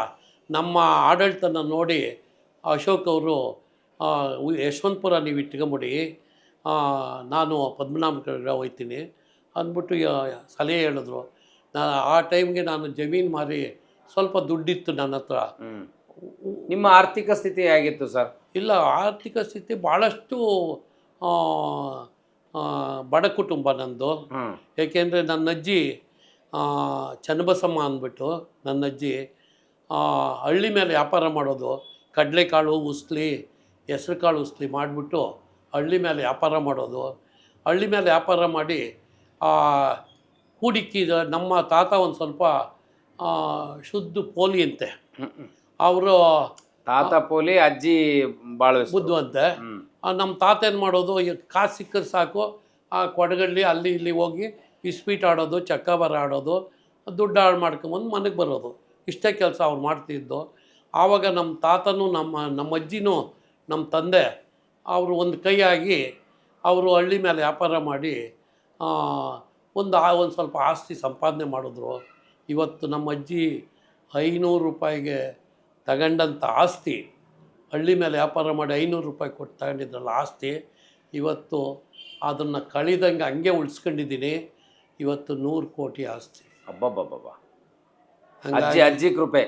ನಮ್ಮ ಆಡಳಿತನ ನೋಡಿ ಅಶೋಕ್ ಅವರು ಯಶವಂತಪುರ ನೀವು ಇಟ್ಕೊಂಬಿಡಿ, ನಾನು ಪದ್ಮನಾಭ ಕಡೆ ಹೋಗ್ತೀನಿ ಅಂದ್ಬಿಟ್ಟು ಸಲಹೆ ಹೇಳಿದ್ರು. ಆ ಟೈಮ್ಗೆ ನಾನು ಜಮೀನು ಮಾರಿ ಸ್ವಲ್ಪ ದುಡ್ಡಿತ್ತು ನನ್ನ ಹತ್ರ. ನಿಮ್ಮ ಆರ್ಥಿಕ ಸ್ಥಿತಿ ಹೇಗಿತ್ತು ಸರ್? ಇಲ್ಲ, ಆರ್ಥಿಕ ಸ್ಥಿತಿ ಭಾಳಷ್ಟು ಬಡ ಕುಟುಂಬ ನಂದು. ಏಕೆಂದರೆ ನನ್ನ ಅಜ್ಜಿ ಚನ್ನಬಸಮ್ಮ ಅಂದ್ಬಿಟ್ಟು ನನ್ನ ಅಜ್ಜಿ ಹಳ್ಳಿ ಮೇಲೆ ವ್ಯಾಪಾರ ಮಾಡೋದು. ಕಡಲೆಕಾಳು ಉಸ್ಲಿ, ಹೆಸ್ರು ಕಾಳು ಉಸ್ಲಿ ಮಾಡಿಬಿಟ್ಟು ಹಳ್ಳಿ ಮೇಲೆ ವ್ಯಾಪಾರ ಮಾಡೋದು. ಹಳ್ಳಿ ಮೇಲೆ ವ್ಯಾಪಾರ ಮಾಡಿ ಕೂಡಿಕ್ಕಿದ ನಮ್ಮ ತಾತ ಒಂದು ಸ್ವಲ್ಪ ಶುದ್ಧ ಪೋಲಿ ಅಂತೆ. ಅವರು ತಾತ ಪೋಲಿ, ಅಜ್ಜಿ ಭಾಳ ಬುದ್ಧವಂತೆ. ನಮ್ಮ ತಾತ ಏನು ಮಾಡೋದು, ಕಾಸು ಸಿಕ್ಕರೆ ಸಾಕು ಆ ಕೊಡಗಳ್ಳಿ ಅಲ್ಲಿ ಇಲ್ಲಿ ಹೋಗಿ ಇಸ್ಪೀಟ್ ಆಡೋದು, ಚಕ್ಕಬರ ಆಡೋದು, ದುಡ್ಡು ಹಾಳು ಮಾಡ್ಕೊಂಬಂದು ಮನೆಗೆ ಬರೋದು. ಇಷ್ಟೇ ಕೆಲಸ ಅವ್ರು ಮಾಡ್ತಿದ್ದು. ಆವಾಗ ನಮ್ಮ ತಾತನೂ ನಮ್ಮ ಅಜ್ಜಿನೂ ನಮ್ಮ ತಂದೆ ಅವರು ಒಂದು ಕೈಯಾಗಿ ಅವರು ಹಳ್ಳಿ ಮೇಲೆ ವ್ಯಾಪಾರ ಮಾಡಿ ಒಂದು ಸ್ವಲ್ಪ ಆಸ್ತಿ ಸಂಪಾದನೆ ಮಾಡಿದ್ರು. ಇವತ್ತು ನಮ್ಮ ಅಜ್ಜಿ 500 ರೂಪಾಯಿಗೆ ತಗೊಂಡಂಥ ಆಸ್ತಿ, ಹಳ್ಳಿ ಮೇಲೆ ವ್ಯಾಪಾರ ಮಾಡಿ 500 ರೂಪಾಯಿ ಕೊಟ್ಟು ತಗೊಂಡಿದ್ರಲ್ಲ ಆಸ್ತಿ, ಇವತ್ತು ಅದನ್ನು ಕಳಿದಂಗೆ ಹಂಗೆ ಉಳಿಸ್ಕೊಂಡಿದ್ದೀನಿ. ಇವತ್ತು 100 ಕೋಟಿ ಆಸ್ತಿ. ಅಬ್ಬಬ್ಬಬ್ಬ! ಅಜ್ಜಿ ಕೃಪೆ,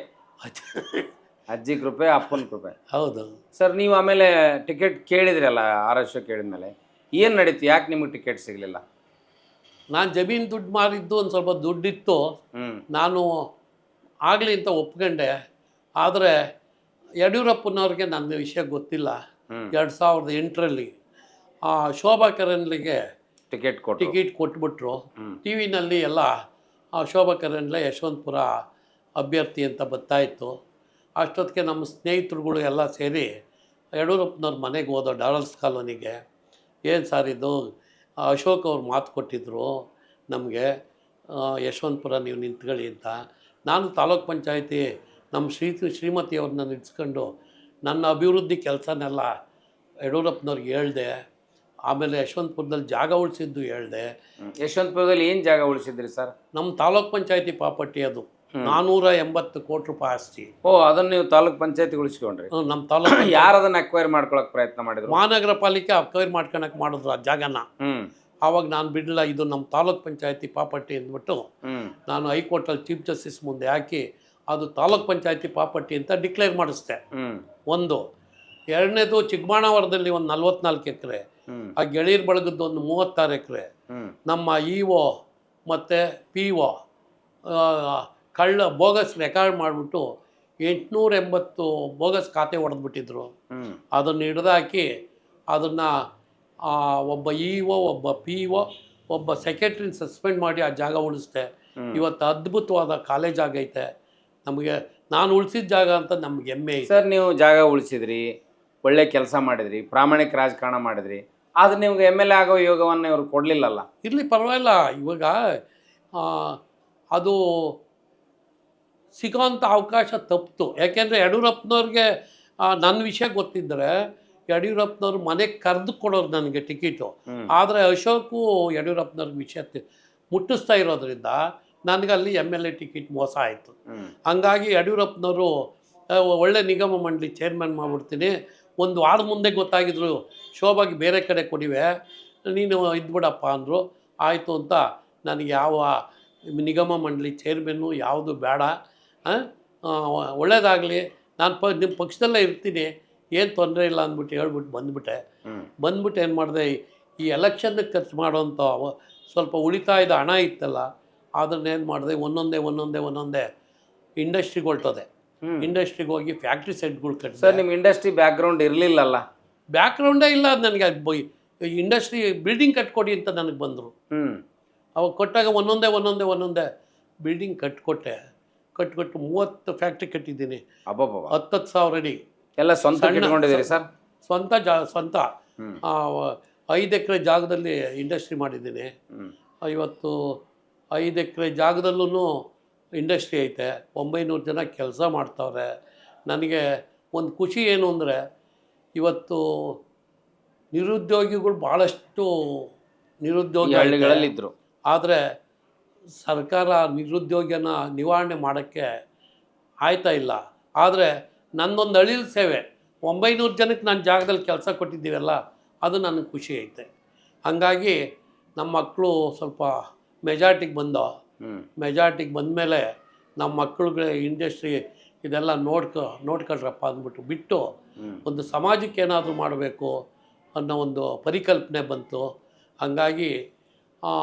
ಅಜ್ಜಿ ಕೃಪೆ, ಅಪ್ಪನ ಕೃಪೆ. ಹೌದು ಸರ್. ನೀವು ಆಮೇಲೆ ಟಿಕೆಟ್ ಕೇಳಿದ್ರಲ್ಲ, RSO ಕೇಳಿದ್ಮೇಲೆ ಏನು ನಡೀತು? ಯಾಕೆ ನಿಮಗೆ ಟಿಕೆಟ್ ಸಿಗಲಿಲ್ಲ? ನಾನು ಜಮೀನು ದುಡ್ಡು ಮಾರಿದ್ದು ಒಂದು ಸ್ವಲ್ಪ ದುಡ್ಡಿತ್ತು, ನಾನು ಆಗಲಿ ಅಂತ ಒಪ್ಕೊಂಡೆ. ಆದರೆ ಯಡಿಯೂರಪ್ಪನವ್ರಿಗೆ ನನ್ನ ವಿಷಯ ಗೊತ್ತಿಲ್ಲ. 2008ರಲ್ಲಿ ಶೋಭಾ ಕರಂದ್ಲಿಗೆ ಟಿಕೆಟ್ ಕೊಟ್ಬಿಟ್ರು. ಟಿ ವಿನಲ್ಲಿ ಎಲ್ಲ ಶೋಭಾ ಕರಂದ್ಲೆ ಯಶವಂತಪುರ ಅಭ್ಯರ್ಥಿ ಅಂತ ಬರ್ತಾಯಿತ್ತು. ಅಷ್ಟೊತ್ತಿಗೆ ನಮ್ಮ ಸ್ನೇಹಿತರುಗಳು ಎಲ್ಲ ಸೇರಿ ಯಡಿಯೂರಪ್ಪನವ್ರ ಮನೆಗೆ ಹೋದೋ ಡಾಲರ್ಸ್ ಕಾಲೋನಿಗೆ. ಏನು ಸರ್ ಇದು, ಅಶೋಕ್ ಅವ್ರು ಮಾತು ಕೊಟ್ಟಿದ್ದರು ನಮಗೆ ಯಶವಂತಪುರ ನೀವು ನಿಂತ್ಕೊಳ್ಳಿ ಅಂತ. ನಾನು ತಾಲೂಕ್ ಪಂಚಾಯತಿ ನಮ್ಮ ಶ್ರೀಮತಿಯವ್ರನ್ನ ನಿಲ್ಸ್ಕೊಂಡು ನನ್ನ ಅಭಿವೃದ್ಧಿ ಕೆಲಸನೆಲ್ಲ ಯಡಿಯೂರಪ್ಪನವ್ರಿಗೆ ಹೇಳಿದೆ. ಆಮೇಲೆ ಯಶವಂತಪುರದಲ್ಲಿ ಜಾಗ ಉಳಿಸಿದ್ದು ಹೇಳಿದೆ. ಯಶವಂತಪುರದಲ್ಲಿ ಏನು ಜಾಗ ಉಳಿಸಿದ್ರಿ ಸರ್? ನಮ್ಮ ತಾಲೂಕ್ ಪಂಚಾಯತಿ ಪ್ರಾಪರ್ಟಿ ಅದು 480 ಕೋಟಿ ರೂಪಾಯಿ ಆಸ್ತಿ. ಅದನ್ನು ನೀವು ತಾಲೂಕ್ ಪಂಚಾಯತಿ ಉಳಿಸ್ಕೊಂಡ್ರಿ? ನಮ್ಮ ತಾಲೂಕು ಯಾರು ಅದನ್ನು ಅಕ್ವೈರ್ ಮಾಡ್ಕೊಳಕ್ಕೆ ಪ್ರಯತ್ನ ಮಾಡಿದ್ರು? ಮಹಾನಗರ ಪಾಲಿಕೆ ಅಕ್ವೈರ್ ಮಾಡ್ಕೊಳಕ್ಕೆ ಮಾಡಿದ್ರು ಆ ಜಾಗನ. ಆವಾಗ ನಾನು ಬಿಡಲಿಲ್ಲ, ಇದು ನಮ್ಮ ತಾಲೂಕ್ ಪಂಚಾಯತಿ ಪ್ರಾಪರ್ಟಿ ಅಂದ್ಬಿಟ್ಟು ನಾನು ಹೈಕೋರ್ಟಲ್ಲಿ ಚೀಫ್ ಜಸ್ಟಿಸ್ ಮುಂದೆ ಹಾಕಿ ಅದು ತಾಲೂಕ್ ಪಂಚಾಯತಿ ಪ್ರಾಪರ್ಟಿ ಅಂತ ಡಿಕ್ಲೇರ್ ಮಾಡಿಸ್ದೆ. ಒಂದು. ಎರಡನೇದು ಚಿಕ್ಕಬಾಣಾವರದಲ್ಲಿ ಒಂದು 44 ಎಕರೆ ಆ ಗೆಳೆಯರ ಬಳಗದ್ದು ಒಂದು 36 ಎಕರೆ, ನಮ್ಮ ಇಒ ಮತ್ತು PO ಬೋಗಸ್ ರೆಕಾರ್ಡ್ ಮಾಡಿಬಿಟ್ಟು 880 ಬೋಗಸ್ ಖಾತೆ ಹೊಡೆದ್ಬಿಟ್ಟಿದ್ರು. ಅದನ್ನು ಹಿಡ್ದಾಕಿ ಅದನ್ನು ಒಬ್ಬ ಇಒ, ಒಬ್ಬ PO, ಒಬ್ಬ ಸೆಕ್ರೆಟ್ರಿನ ಸಸ್ಪೆಂಡ್ ಮಾಡಿ ಆ ಜಾಗ ಉಳಿಸ್ದೆ. ಇವತ್ತು ಅದ್ಭುತವಾದ ಕಾಲೇಜ್ ಆಗೈತೆ. ನಮಗೆ ನಾನು ಉಳಿಸಿದ ಜಾಗ ಅಂತ ನಮ್ಗೆ ಹೆಮ್ಮೆ ಐತೆ. ಸರ್, ನೀವು ಜಾಗ ಉಳಿಸಿದ್ರಿ, ಒಳ್ಳೆ ಕೆಲಸ ಮಾಡಿದ್ರಿ, ಪ್ರಾಮಾಣಿಕ ರಾಜಕಾರಣ ಮಾಡಿದ್ರಿ, ಆದ್ರೆ ನಿಮ್ಗೆ MLA ಆಗೋ ಯೋಗವನ್ನು ಇವ್ರು ಕೊಡಲಿಲ್ಲಲ್ಲ. ಇರಲಿ, ಪರವಾಗಿಲ್ಲ. ಇವಾಗ ಅದು ಸಿಗೋಂಥ ಅವಕಾಶ ತಪ್ಪಿತು. ಯಾಕೆಂದರೆ ಯಡಿಯೂರಪ್ಪನವ್ರಿಗೆ ನನ್ನ ವಿಷಯ ಗೊತ್ತಿದ್ದರೆ ಯಡಿಯೂರಪ್ಪನವ್ರು ಮನೆಗೆ ಕರೆದು ಕೊಡೋರು ನನಗೆ ಟಿಕೆಟು. ಆದರೆ ಅಶೋಕು ಯಡಿಯೂರಪ್ಪನವ್ರಿಗೆ ವಿಷಯ ಮುಟ್ಟಿಸ್ತಾ ಇರೋದ್ರಿಂದ ನನಗೆ ಅಲ್ಲಿ MLA ಟಿಕೆಟ್ ಮೋಸ ಆಯಿತು. ಹಂಗಾಗಿ ಯಡಿಯೂರಪ್ಪನವರು ಒಳ್ಳೆ ನಿಗಮ ಮಂಡಳಿ ಚೇರ್ಮನ್ ಮಾಡಿಬಿಡ್ತೀನಿ, ಒಂದು ವಾರದ ಮುಂದೆ ಗೊತ್ತಾಗಿದ್ರು ಶೋಭಾಗಿ ಬೇರೆ ಕಡೆ ಕೊಡಿವೆ, ನೀನು ಇದ್ಬಿಡಪ್ಪ ಅಂದರು. ಆಯಿತು ಅಂತ ನನಗೆ ಯಾವ ನಿಗಮ ಮಂಡಳಿ ಚೇರ್ಮನ್ನು ಯಾವುದು ಬೇಡ, ಒಳ್ಳೇದಾಗಲಿ, ನಾನು ನಿಮ್ಮ ಪಕ್ಷದಲ್ಲೇ ಇರ್ತೀನಿ, ಏನು ತೊಂದರೆ ಇಲ್ಲ ಅಂದ್ಬಿಟ್ಟು ಹೇಳ್ಬಿಟ್ಟು ಬಂದ್ಬಿಟ್ಟು ಏನು ಮಾಡಿದೆ, ಈ ಎಲೆಕ್ಷನ್ಗೆ ಖರ್ಚು ಮಾಡೋಂಥ ಸ್ವಲ್ಪ ಉಳಿತಾಯದ ಹಣ ಇತ್ತಲ್ಲ, ಅದನ್ನೇನು ಮಾಡಿದೆ, ಒಂದೊಂದೇ ಇಂಡಸ್ಟ್ರಿಗೆ ಹೊರಟೋದೆ. ಇಂಡಸ್ಟ್ರಿಗೆ ಹೋಗಿ ಫ್ಯಾಕ್ಟ್ರಿ ಸೆಟ್ಗಳು ಕಟ್ಟಿ. ಸರ್, ನಿಮ್ಮ ಇಂಡಸ್ಟ್ರಿ ಬ್ಯಾಕ್ಗ್ರೌಂಡ್ ಇರಲಿಲ್ಲಲ್ಲ? ಬ್ಯಾಕ್ಗ್ರೌಂಡೇ ಇಲ್ಲ ನನಗೆ. ಇಂಡಸ್ಟ್ರಿ ಬಿಲ್ಡಿಂಗ್ ಕಟ್ಕೊಡಿ ಅಂತ ನನಗೆ ಬಂದರು. ಅವಾಗ ಕೊಟ್ಟಾಗ ಒಂದೊಂದೇ ಬಿಲ್ಡಿಂಗ್ ಕಟ್ಕೊಟ್ಟು 30 ಫ್ಯಾಕ್ಟ್ರಿ ಕಟ್ಟಿದ್ದೀನಿ. 10,000 ಅಡಿ ಎಲ್ಲ ಸ್ವಂತ ಇಟ್ಕೊಂಡಿದ್ದೀರಿ ಸರ್? ಸ್ವಂತ 5 ಎಕರೆ ಜಾಗದಲ್ಲಿ ಇಂಡಸ್ಟ್ರಿ ಮಾಡಿದ್ದೀನಿ. ಇವತ್ತು 5 ಎಕರೆ ಜಾಗದಲ್ಲೂ ಇಂಡಸ್ಟ್ರಿ ಐತೆ. 900 ಜನ ಕೆಲಸ ಮಾಡ್ತಾವ್ರೆ. ನನಗೆ ಒಂದು ಖುಷಿ ಏನು ಅಂದರೆ, ಇವತ್ತು ನಿರುದ್ಯೋಗಿಗಳು ಭಾಳಷ್ಟು ನಿರುದ್ಯೋಗಿ ಹಳ್ಳಿಗಳಲ್ಲಿದ್ದರು. ಆದರೆ ಸರ್ಕಾರ ನಿರುದ್ಯೋಗಿನ ನಿವಾರಣೆ ಮಾಡೋಕ್ಕೆ ಆಯ್ತಾ ಇಲ್ಲ. ಆದರೆ ನನ್ನೊಂದು ಅಳಿಲ್ ಸೇವೆ 900 ಜನಕ್ಕೆ ನಾನು ಜಾಗದಲ್ಲಿ ಕೆಲಸ ಕೊಟ್ಟಿದ್ದೀವಲ್ಲ, ಅದು ನನಗೆ ಖುಷಿ ಐತೆ. ಹಂಗಾಗಿ ನಮ್ಮ ಮಕ್ಕಳು ಸ್ವಲ್ಪ ಮೆಜಾರಿಟಿಗೆ ಮೆಜಾರಿಟಿಗೆ ಬಂದಮೇಲೆ ನಮ್ಮ ಮಕ್ಕಳಿಗೆ ಇಂಡಸ್ಟ್ರಿ ಇದೆಲ್ಲ ನೋಡ್ಕೊಳ್ರಪ್ಪ ಅಂದ್ಬಿಟ್ಟು ಬಿಟ್ಟು ಒಂದು ಸಮಾಜಕ್ಕೆ ಏನಾದರೂ ಮಾಡಬೇಕು ಅನ್ನೋ ಒಂದು ಪರಿಕಲ್ಪನೆ ಬಂತು. ಹಂಗಾಗಿ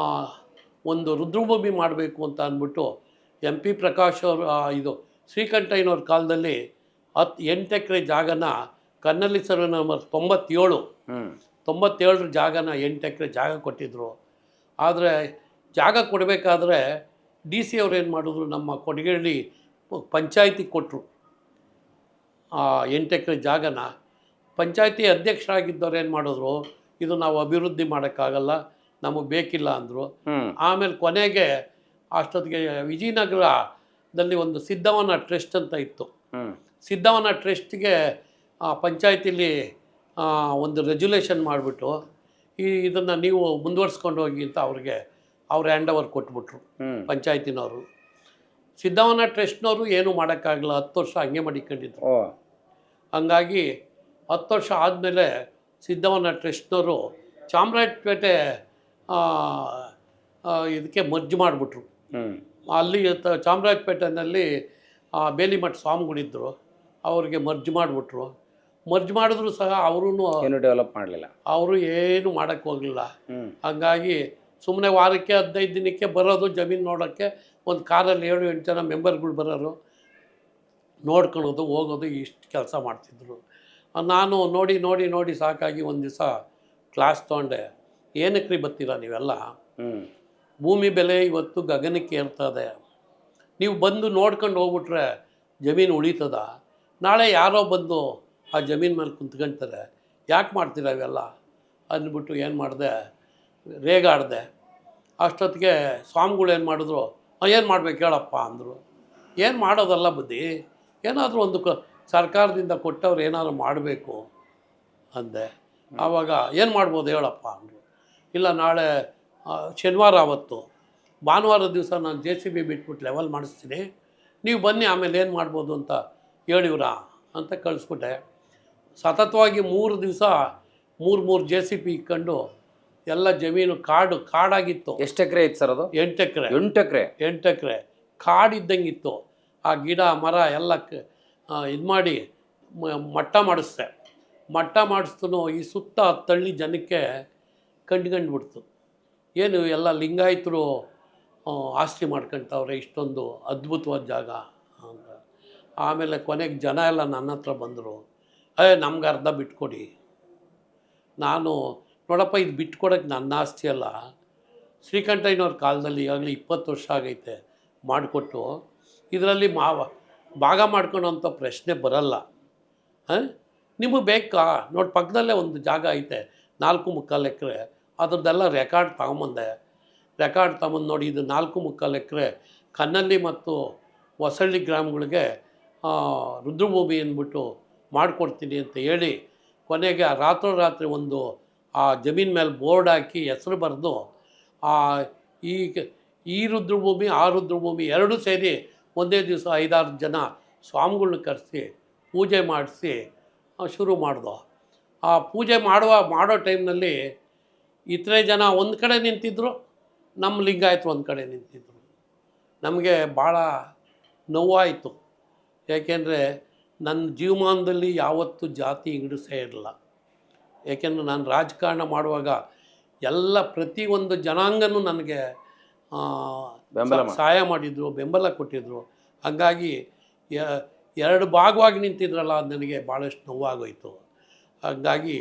ಒಂದು ರುದ್ರಭೂಮಿ ಮಾಡಬೇಕು ಅಂತ ಅಂದ್ಬಿಟ್ಟು MP ಪ್ರಕಾಶ್ ಅವರು ಇದು ಶ್ರೀಕಂಠಯ್ಯನವ್ರ ಕಾಲದಲ್ಲಿ 8 ಎಕರೆ ಜಾಗನ ಕನ್ನಳ್ಳಿ ಸರ್ವೆ ನಂಬರ್ 97 ಜಾಗನ 8 ಎಕರೆ ಜಾಗ ಕೊಟ್ಟಿದ್ದರು. ಆದರೆ ಜಾಗ ಕೊಡಬೇಕಾದ್ರೆ DC ಅವ್ರು ಏನು ಮಾಡಿದ್ರು, ನಮ್ಮ ಕೊಡಗೇಳಿ ಪಂಚಾಯತಿಗೆ ಕೊಟ್ಟರು 8 ಎಕರೆ ಜಾಗನ. ಪಂಚಾಯತಿ ಅಧ್ಯಕ್ಷರಾಗಿದ್ದವ್ರು ಏನು ಮಾಡಿದ್ರು, ಇದು ನಾವು ಅಭಿವೃದ್ಧಿ ಮಾಡೋಕ್ಕಾಗಲ್ಲ, ನಮಗೆ ಬೇಕಿಲ್ಲ ಅಂದರು. ಆಮೇಲೆ ಕೊನೆಗೆ ಅಷ್ಟೊತ್ತಿಗೆ ವಿಜಯನಗರದಲ್ಲಿ ಒಂದು ಸಿದ್ಧವನ ಟ್ರಸ್ಟ್ ಅಂತ ಇತ್ತು. ಸಿದ್ಧವನ ಟ್ರಸ್ಟ್ಗೆ ಪಂಚಾಯತಿಲಿ ಒಂದು ರೆಜುಲೇಷನ್ ಮಾಡಿಬಿಟ್ಟು ಇದನ್ನು ನೀವು ಮುಂದುವರ್ಸ್ಕೊಂಡು ಹೋಗಿ ಅಂತ ಅವ್ರ ಹ್ಯಾಂಡ್ ಓವರ್ ಕೊಟ್ಬಿಟ್ರು ಪಂಚಾಯತಿನವರು. ಸಿದ್ಧವನ ಟ್ರಸ್ಟ್ನವರು ಏನೂ ಮಾಡೋಕ್ಕಾಗಲ್ಲ, 10 ವರ್ಷ ಹಂಗೆ ಮಡಿಕೊಂಡಿದ್ರು. ಹಂಗಾಗಿ 10 ವರ್ಷ ಆದಮೇಲೆ ಸಿದ್ಧವನ ಟ್ರಸ್ಟ್ನವರು ಚಾಮರಾಜಪೇಟೆ ಇದಕ್ಕೆ ಮರ್ಜ್ ಮಾಡಿಬಿಟ್ರು. ಅಲ್ಲಿ ಚಾಮರಾಜಪೇಟೆನಲ್ಲಿ ಬೇಲಿಮಠ ಸ್ವಾಮಿಗಳಿದ್ದರು, ಅವ್ರಿಗೆ ಮರ್ಜ್ ಮಾಡಿಬಿಟ್ರು. ಮರ್ಜ್ ಮಾಡಿದ್ರು ಸಹ ಅವರು ಡೆವಲಪ್ ಮಾಡಲಿಲ್ಲ, ಅವರು ಏನು ಮಾಡೋಕ್ಕೆ ಹೋಗಲಿಲ್ಲ. ಹಂಗಾಗಿ ಸುಮ್ಮನೆ ವಾರಕ್ಕೆ 15 ದಿನಕ್ಕೆ ಬರೋದು, ಜಮೀನು ನೋಡೋಕ್ಕೆ ಒಂದು ಕಾರಲ್ಲಿ 7-8 ಜನ ಮೆಂಬರ್ಗಳು ಬರೋರು, ನೋಡ್ಕೊಳ್ಳೋದು ಹೋಗೋದು, ಇಷ್ಟು ಕೆಲಸ ಮಾಡ್ತಿದ್ರು. ನಾನು ನೋಡಿ ಸಾಕಾಗಿ ಒಂದು ದಿವಸ ಕ್ಲಾಸ್ ತೊಗೊಂಡೆ, ಏನಕ್ಕೆ ಬರ್ತೀರಾ ನೀವೆಲ್ಲ, ಭೂಮಿ ಬೆಲೆ ಇವತ್ತು ಗಗನಕ್ಕೆ ಏರ್ತದೆ, ನೀವು ಬಂದು ನೋಡ್ಕೊಂಡು ಹೋಗ್ಬಿಟ್ರೆ ಜಮೀನು ಉಳಿತದ, ನಾಳೆ ಯಾರೋ ಬಂದು ಆ ಜಮೀನು ಮೇಲೆ ಕುಂತ್ಕೊಳ್ತಾರೆ, ಯಾಕೆ ಮಾಡ್ತೀರಾ ಇವೆಲ್ಲ ಅಂದ್ಬಿಟ್ಟು ಏನು ಮಾಡಿದೆ, ರೇಗಾಡಿದೆ. ಅಷ್ಟೊತ್ತಿಗೆ ಸ್ವಾಮಿಗಳು ಏನು ಮಾಡಿದ್ರು, ಏನು ಮಾಡ್ಬೇಕು ಹೇಳಪ್ಪ ಅಂದರು. ಏನು ಮಾಡೋದಲ್ಲ ಬುದ್ಧಿ, ಏನಾದರೂ ಒಂದು ಸರ್ಕಾರದಿಂದ ಕೊಟ್ಟವ್ರು ಏನಾದರೂ ಮಾಡಬೇಕು ಅಂದೆ. ಆವಾಗ ಏನು ಮಾಡ್ಬೋದು ಹೇಳಪ್ಪ ಅಂದರು. ಇಲ್ಲ, ನಾಳೆ ಶನಿವಾರ ಅವತ್ತು, ಭಾನುವಾರ ದಿವಸ ನಾನು JCB ಬಿಟ್ಬಿಟ್ಟು ಲೆವೆಲ್ ಮಾಡಿಸ್ತೀನಿ, ನೀವು ಬನ್ನಿ, ಆಮೇಲೆ ಏನು ಮಾಡ್ಬೋದು ಅಂತ ಹೇಳಿವ್ರಾ ಅಂತ ಕಳಿಸ್ಬಿಟ್ಟೆ. ಸತತವಾಗಿ 3 ದಿವಸ 3 JCB ಇಟ್ಕೊಂಡು ಎಲ್ಲ ಜಮೀನು ಕಾಡಾಗಿತ್ತು. ಎಷ್ಟು ಎಕರೆ ಇತ್ತು ಸರ್ ಅದು? 8 ಎಕರೆ. 8 ಎಕರೆ ಕಾಡಿದ್ದಂಗಿತ್ತು. ಆ ಗಿಡ ಮರ ಎಲ್ಲ ಇದು ಮಾಡಿ ಮಟ್ಟ ಮಾಡಿಸ್ದೆ. ಮಟ್ಟ ಮಾಡಿಸ್ತನೋ ಈ ಸುತ್ತ ತಳ್ಳಿ ಜನಕ್ಕೆ ಕಂಡುಬಿಡ್ತು. ಏನು ಎಲ್ಲ ಲಿಂಗಾಯತರು ಆಸ್ತಿ ಮಾಡ್ಕೊಳ್ತಾವ್ರೆ ಇಷ್ಟೊಂದು ಅದ್ಭುತವಾದ ಜಾಗ ಅಂತ. ಆಮೇಲೆ ಕೊನೆಗೆ ಜನ ಎಲ್ಲ ನನ್ನ ಹತ್ರ ಬಂದರು, ನಮ್ಗೆ ಅರ್ಧ ಬಿಟ್ಕೊಡಿ. ನಾನು ನೋಡಪ್ಪ, ಇದು ಬಿಟ್ಕೊಡೋಕ್ಕೆ ನನ್ನ ಆಸ್ತಿ ಅಲ್ಲ, ಶ್ರೀಕಂಠಯ್ಯನವ್ರ ಕಾಲದಲ್ಲಿ ಈಗಾಗಲೇ 20 ವರ್ಷ ಆಗೈತೆ ಮಾಡಿಕೊಟ್ಟು, ಇದರಲ್ಲಿ ಭಾಗ ಮಾಡ್ಕೊಳೋಂಥ ಪ್ರಶ್ನೆ ಬರಲ್ಲ. ನಿಮಗೆ ಬೇಕಾ? ನೋಡಿ, ಪಕ್ಕದಲ್ಲೇ ಒಂದು ಜಾಗ ಐತೆ 4.25 ಎಕರೆ, ಅದ್ರದ್ದೆಲ್ಲ ರೆಕಾರ್ಡ್ ತಗೊಂಬಂದೆ. ರೆಕಾರ್ಡ್ ತಗೊಂಬಂದು ನೋಡಿ, ಇದು 4.25 ಎಕರೆ ಕನ್ನಳ್ಳಿ ಮತ್ತು ಹೊಸಳ್ಳಿ ಗ್ರಾಮಗಳಿಗೆ ರುದ್ರಭೂಮಿ ಅಂದ್ಬಿಟ್ಟು ಮಾಡಿಕೊಡ್ತೀನಿ ಅಂತ ಹೇಳಿ, ಕೊನೆಗೆ ರಾತ್ರೋರಾತ್ರಿ ಒಂದು ಆ ಜಮೀನ್ ಮೇಲೆ ಬೋರ್ಡ್ ಹಾಕಿ ಹೆಸರು ಬರೆದು ಈ ರುದ್ರಭೂಮಿ ಆ ರುದ್ರಭೂಮಿ ಎರಡೂ ಸೇರಿ ಒಂದೇ ದಿವಸ 5-6 ಜನ ಸ್ವಾಮಿಗಳ್ನ ಕರೆಸಿ ಪೂಜೆ ಮಾಡಿಸಿ ಶುರು ಮಾಡ್ದೋ. ಆ ಪೂಜೆ ಮಾಡೋ ಟೈಮ್ನಲ್ಲಿ ಇತರೆ ಜನ ಒಂದು ಕಡೆ ನಿಂತಿದ್ದರು, ನಮ್ಮ ಲಿಂಗಾಯತರು ಒಂದು ಕಡೆ ನಿಂತಿದ್ದರು. ನಮಗೆ ಭಾಳ ನೋವಾಯಿತು. ಯಾಕೆಂದರೆ ನನ್ನ ಜೀವಮಾನದಲ್ಲಿ ಯಾವತ್ತೂ ಜಾತಿ ಹಿಂಗಡಿಸೇ ಇರಲಿಲ್ಲ. ಏಕೆಂದರೆ ನಾನು ರಾಜಕಾರಣ ಮಾಡುವಾಗ ಎಲ್ಲ ಪ್ರತಿಯೊಂದು ಜನಾಂಗನೂ ನನಗೆ ಸಹಾಯ ಮಾಡಿದರು, ಬೆಂಬಲ ಕೊಟ್ಟಿದ್ದರು. ಹಾಗಾಗಿ ಎರಡು ಭಾಗವಾಗಿ ನಿಂತಿದ್ರಲ್ಲ, ಅದು ನನಗೆ ಭಾಳಷ್ಟು ನೋವಾಗೋಯಿತು. ಹಾಗಾಗಿ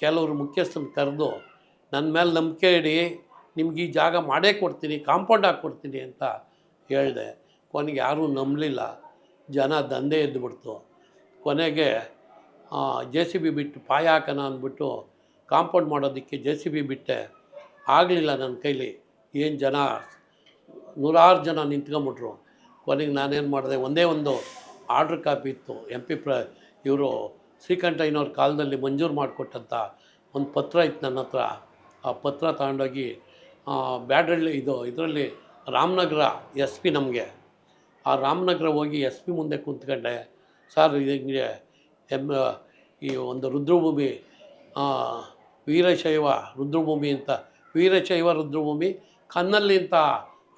ಕೆಲವರು ಮುಖ್ಯಸ್ಥನ ಕರೆದು ನನ್ನ ಮೇಲೆ ನಂಬಿಕೆ ಇಡಿ, ನಿಮ್ಗೆ ಈ ಜಾಗ ಮಾಡೇ ಕೊಡ್ತೀನಿ, ಕಾಂಪೌಂಡ್ ಹಾಕ್ಕೊಡ್ತೀನಿ ಅಂತ ಹೇಳಿದೆ. ಕೊನೆಗೆ ಯಾರೂ ನಂಬಲಿಲ್ಲ, ಜನ ದಂಧೆ ಎದ್ದುಬಿಡ್ತು. ಕೊನೆಗೆ JCB ಬಿಟ್ಟು ಪಾಯ ಹಾಕೋಣ ಅಂದ್ಬಿಟ್ಟು ಕಾಂಪೌಂಡ್ ಮಾಡೋದಕ್ಕೆ JCB ಬಿಟ್ಟೆ. ಆಗಲಿಲ್ಲ ನನ್ನ ಕೈಲಿ. ಏನು ಜನ 100 ಜನ ನಿಂತ್ಕೊಂಬಿಟ್ರು. ಕೊನೆಗೆ ನಾನೇನು ಮಾಡಿದೆ, ಒಂದೇ ಒಂದು ಆರ್ಡ್ರ್ ಕಾಪಿ ಇತ್ತು, MP ಇವರು ಶ್ರೀಕಂಠಯ್ಯನವ್ರ ಕಾಲದಲ್ಲಿ ಮಂಜೂರು ಮಾಡಿಕೊಟ್ಟಂಥ ಒಂದು ಪತ್ರ ಇತ್ತು ನನ್ನ ಹತ್ರ. ಆ ಪತ್ರ ತಗೊಂಡೋಗಿ ಬ್ಯಾಡಳ್ಳಿ ಇದರಲ್ಲಿ ರಾಮನಗರ SP ನಮಗೆ, ಆ ರಾಮನಗರ ಹೋಗಿ SP ಮುಂದೆ ಕೂತ್ಕೊಂಡೆ. ಸರ್, ಹಿಂಗೆ ಈ ಒಂದು ರುದ್ರಭೂಮಿ ವೀರಶೈವ ರುದ್ರಭೂಮಿ ಅಂತ, ವೀರಶೈವ ರುದ್ರಭೂಮಿ ಕನ್ನಳ್ಳಿ ಅಂತ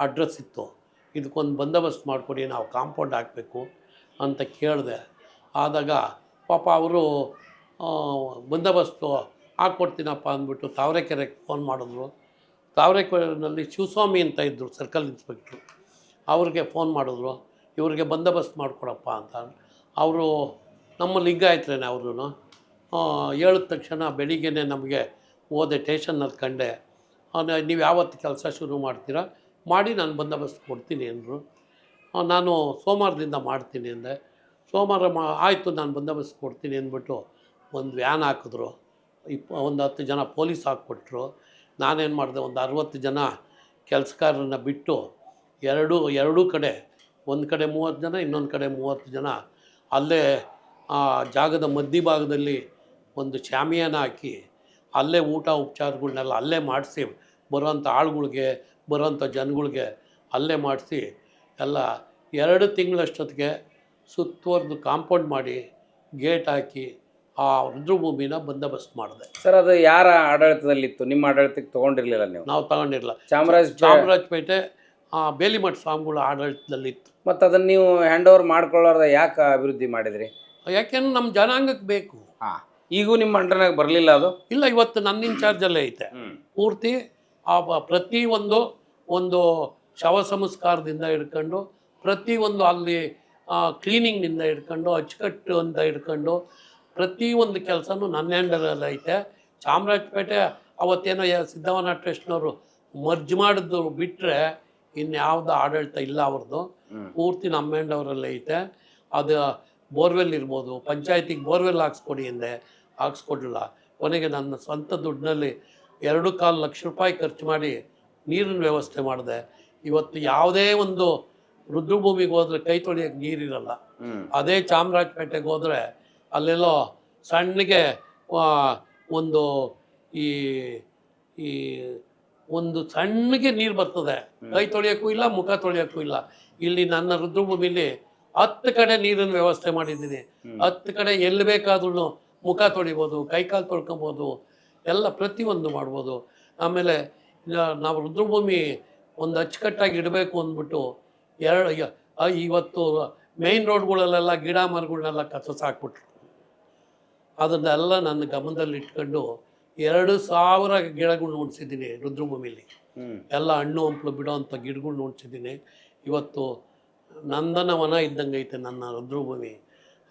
ಅಡ್ರೆಸ್ ಇತ್ತು, ಇದಕ್ಕೊಂದು ಬಂದೋಬಸ್ತ್ ಮಾಡಿಕೊಡಿ, ನಾವು ಕಾಂಪೌಂಡ್ ಹಾಕಬೇಕು ಅಂತ ಕೇಳಿದೆ. ಆದಾಗ ಪಾಪ ಅವರು ಬಂದೋಬಸ್ತು ಹಾಕ್ಕೊಡ್ತೀನಪ್ಪ ಅಂದ್ಬಿಟ್ಟು ತಾವರೆಕೆರೆಗೆ ಫೋನ್ ಮಾಡಿದ್ರು. ತಾವರೆಕೆರೆಯಲ್ಲಿ ಶಿವಸ್ವಾಮಿ ಅಂತ ಇದ್ದರು ಸರ್ಕಲ್ ಇನ್ಸ್ಪೆಕ್ಟ್ರು, ಅವ್ರಿಗೆ ಫೋನ್ ಮಾಡಿದ್ರು, ಇವ್ರಿಗೆ ಬಂದೋಬಸ್ತ್ ಮಾಡಿಕೊಡಪ್ಪ ಅಂತ. ಅವರು ನಮ್ಮ ಲಿಂಗಾಯತರೇನೆ. ಅವರು ಹೇಳಿದ ತಕ್ಷಣ ಬೆಳಿಗ್ಗೆನೇ ನಮಗೆ ಹೋದೆ, ಸ್ಟೇಷನ್ನಲ್ಲಿ ಕಂಡೆ. ನೀವು ಯಾವತ್ತು ಕೆಲಸ ಶುರು ಮಾಡ್ತೀರಾ ಮಾಡಿ, ನಾನು ಬಂದೋಬಸ್ತ್ ಕೊಡ್ತೀನಿ ಅಂದರು. ನಾನು ಸೋಮವಾರದಿಂದ ಮಾಡ್ತೀನಿ ಅಂದೆ. ಸೋಮವಾರ ಆಯಿತು, ನಾನು ಬಂದೋಬಸ್ತ್ ಕೊಡ್ತೀನಿ ಅಂದ್ಬಿಟ್ಟು ಒಂದು ವ್ಯಾನ್ ಹಾಕಿದ್ರು, ಒಂದು 10 ಜನ ಪೊಲೀಸ್ ಹಾಕ್ಕೊಟ್ರು. ನಾನೇನು ಮಾಡಿದೆ, ಒಂದು 60 ಜನ ಕೆಲಸಗಾರರನ್ನ ಬಿಟ್ಟು ಎರಡೂ ಕಡೆ, ಒಂದು ಕಡೆ 30 ಜನ, ಇನ್ನೊಂದು ಕಡೆ 30 ಜನ, ಅಲ್ಲೇ ಜಾಗದ ಮಧ್ಯಭಾಗದಲ್ಲಿ ಒಂದು ಶಾಮಿಯಾನ ಹಾಕಿ ಅಲ್ಲೇ ಊಟ ಉಪಚಾರಗಳನ್ನೆಲ್ಲ ಅಲ್ಲೇ ಮಾಡಿಸಿ, ಬರೋವಂಥ ಆಳುಗಳಿಗೆ ಬರೋವಂಥ ಜನಗಳಿಗೆ ಅಲ್ಲೇ ಮಾಡಿಸಿ ಎಲ್ಲ 2 ತಿಂಗಳಷ್ಟೊತ್ತಿಗೆ ಸುತ್ತುವರೆದು ಕಾಂಪೌಂಡ್ ಮಾಡಿ ಗೇಟ್ ಹಾಕಿ ಆ ರುದ್ರಭೂಮಿನ ಬಂದೋಬಸ್ತ್ ಮಾಡಿದೆ. ಸರ್, ಅದು ಯಾರ ಆಡಳಿತದಲ್ಲಿತ್ತು? ನಿಮ್ಮ ಆಡಳಿತಕ್ಕೆ ತೊಗೊಂಡಿರಲಿಲ್ಲ ನೀವು? ನಾವು ತಗೊಂಡಿರಲಿಲ್ಲ. ಚಾಮರಾಜಪೇಟೆ ಬೇಲಿಮಠ ಸ್ವಾಮಿಗಳ ಆಡಳಿತದಲ್ಲಿತ್ತು. ಮತ್ತು ಅದನ್ನು ನೀವು ಹ್ಯಾಂಡ್ ಓವರ್ ಮಾಡ್ಕೊಳ್ಳಾರ್ದ ಯಾಕೆ ಅಭಿವೃದ್ಧಿ ಮಾಡಿದ್ರಿ? ಯಾಕೆಂದ್ರೆ ನಮ್ಮ ಜನಾಂಗಕ್ಕೆ ಬೇಕು. ಈಗೂ ನಿಮ್ಮ ಅಂಡರ್ನಾಗ ಬರಲಿಲ್ಲ ಅದು? ಇಲ್ಲ, ಇವತ್ತು ನನ್ನ ಇನ್ಚಾರ್ಜಲ್ಲೇ ಐತೆ ಪೂರ್ತಿ. ಪ್ರತಿಯೊಂದು ಒಂದು ಶವ ಸಂಸ್ಕಾರದಿಂದ ಹಿಡ್ಕೊಂಡು, ಪ್ರತಿಯೊಂದು ಅಲ್ಲಿ ಕ್ಲೀನಿಂಗ್ನಿಂದ ಹಿಡ್ಕೊಂಡು, ಅಚ್ಚುಕಟ್ಟು ಅಂತ ಹಿಡ್ಕೊಂಡು ಪ್ರತಿಯೊಂದು ಕೆಲಸನೂ ನನ್ನ ಹ್ಯಾಂಡರಲ್ಲಿ ಐತೆ. ಚಾಮರಾಜಪೇಟೆ ಅವತ್ತೇನೋ ಸಿದ್ದವನ ಟ್ರಸ್ಟ್ನವರು ಮರ್ಜ್ ಮಾಡಿದ್ದು ಬಿಟ್ಟರೆ ಇನ್ಯಾವುದೋ ಆಡಳಿತ ಇಲ್ಲ ಅವ್ರದ್ದು. ಪೂರ್ತಿ ನಮ್ಮ ಹ್ಯಾಂಡವರಲ್ಲೇ ಐತೆ. ಅದು ಬೋರ್ವೆಲ್ ಇರ್ಬೋದು, ಪಂಚಾಯತಿಗೆ ಬೋರ್ವೆಲ್ ಹಾಕ್ಸ್ಕೊಡಿ ಅಂದೆ, ಹಾಕ್ಸ್ಕೊಡ್ಲಿಲ್ಲ. ಕೊನೆಗೆ ನನ್ನ ಸ್ವಂತ ದುಡ್ಡಿನಲ್ಲಿ 2.25 ಲಕ್ಷ ರೂಪಾಯಿ ಖರ್ಚು ಮಾಡಿ ನೀರಿನ ವ್ಯವಸ್ಥೆ ಮಾಡಿದೆ. ಇವತ್ತು ಯಾವುದೇ ಒಂದು ರುದ್ರಭೂಮಿಗೆ ಹೋದರೆ ಕೈ ತೊಳೆಯೋಕ್ಕೆ ನೀರಿರಲ್ಲ. ಅದೇ ಚಾಮರಾಜಪೇಟೆಗೆ ಹೋದರೆ ಅಲ್ಲೆಲ್ಲೋ ಸಣ್ಣಗೆ ಒಂದು ಒಂದು ಸಣ್ಣಗೆ ನೀರು ಬರ್ತದೆ, ಕೈ ತೊಳೆಯೋಕ್ಕೂ ಇಲ್ಲ, ಮುಖ ತೊಳೆಯೋಕ್ಕೂ ಇಲ್ಲ. ಇಲ್ಲಿ ನನ್ನ ರುದ್ರಭೂಮಿಲಿ 10 ಕಡೆ ನೀರಿನ ವ್ಯವಸ್ಥೆ ಮಾಡಿದ್ದೀನಿ. 10 ಕಡೆ ಎಲ್ಲಿ ಬೇಕಾದ್ರೂ ಮುಖ ತೊಳಿಬೋದು, ಕೈಕಾಲು ತೊಳ್ಕೊಬೋದು, ಎಲ್ಲ ಪ್ರತಿಯೊಂದು ಮಾಡ್ಬೋದು. ಆಮೇಲೆ ನಾವು ರುದ್ರಭೂಮಿ ಒಂದು ಅಚ್ಚುಕಟ್ಟಾಗಿ ಇಡಬೇಕು ಅಂದ್ಬಿಟ್ಟು ಇವತ್ತು ಮೇಯ್ನ್ ರೋಡ್ಗಳಲ್ಲೆಲ್ಲ ಗಿಡ ಮರಗಳನ್ನೆಲ್ಲ ಕತ್ತರಿಸಾಕ್ಬಿಟ್ರು. ಅದನ್ನೆಲ್ಲ ನನ್ನ ಗಮನದಲ್ಲಿ ಇಟ್ಕೊಂಡು 2,000 ಗಿಡಗಳನ್ನ ಉಣಿಸಿದ್ದೀನಿ ರುದ್ರಭೂಮಿಲಿ. ಎಲ್ಲ ಹಣ್ಣು ಹಂಪಲು ಬಿಡೋವಂಥ ಗಿಡಗಳನ್ನ ಉಣಿಸಿದ್ದೀನಿ. ಇವತ್ತು ನಂದನವನ ಇದ್ದಂಗೆ ಐತೆ ನನ್ನ ರುದ್ರಭೂಮಿ.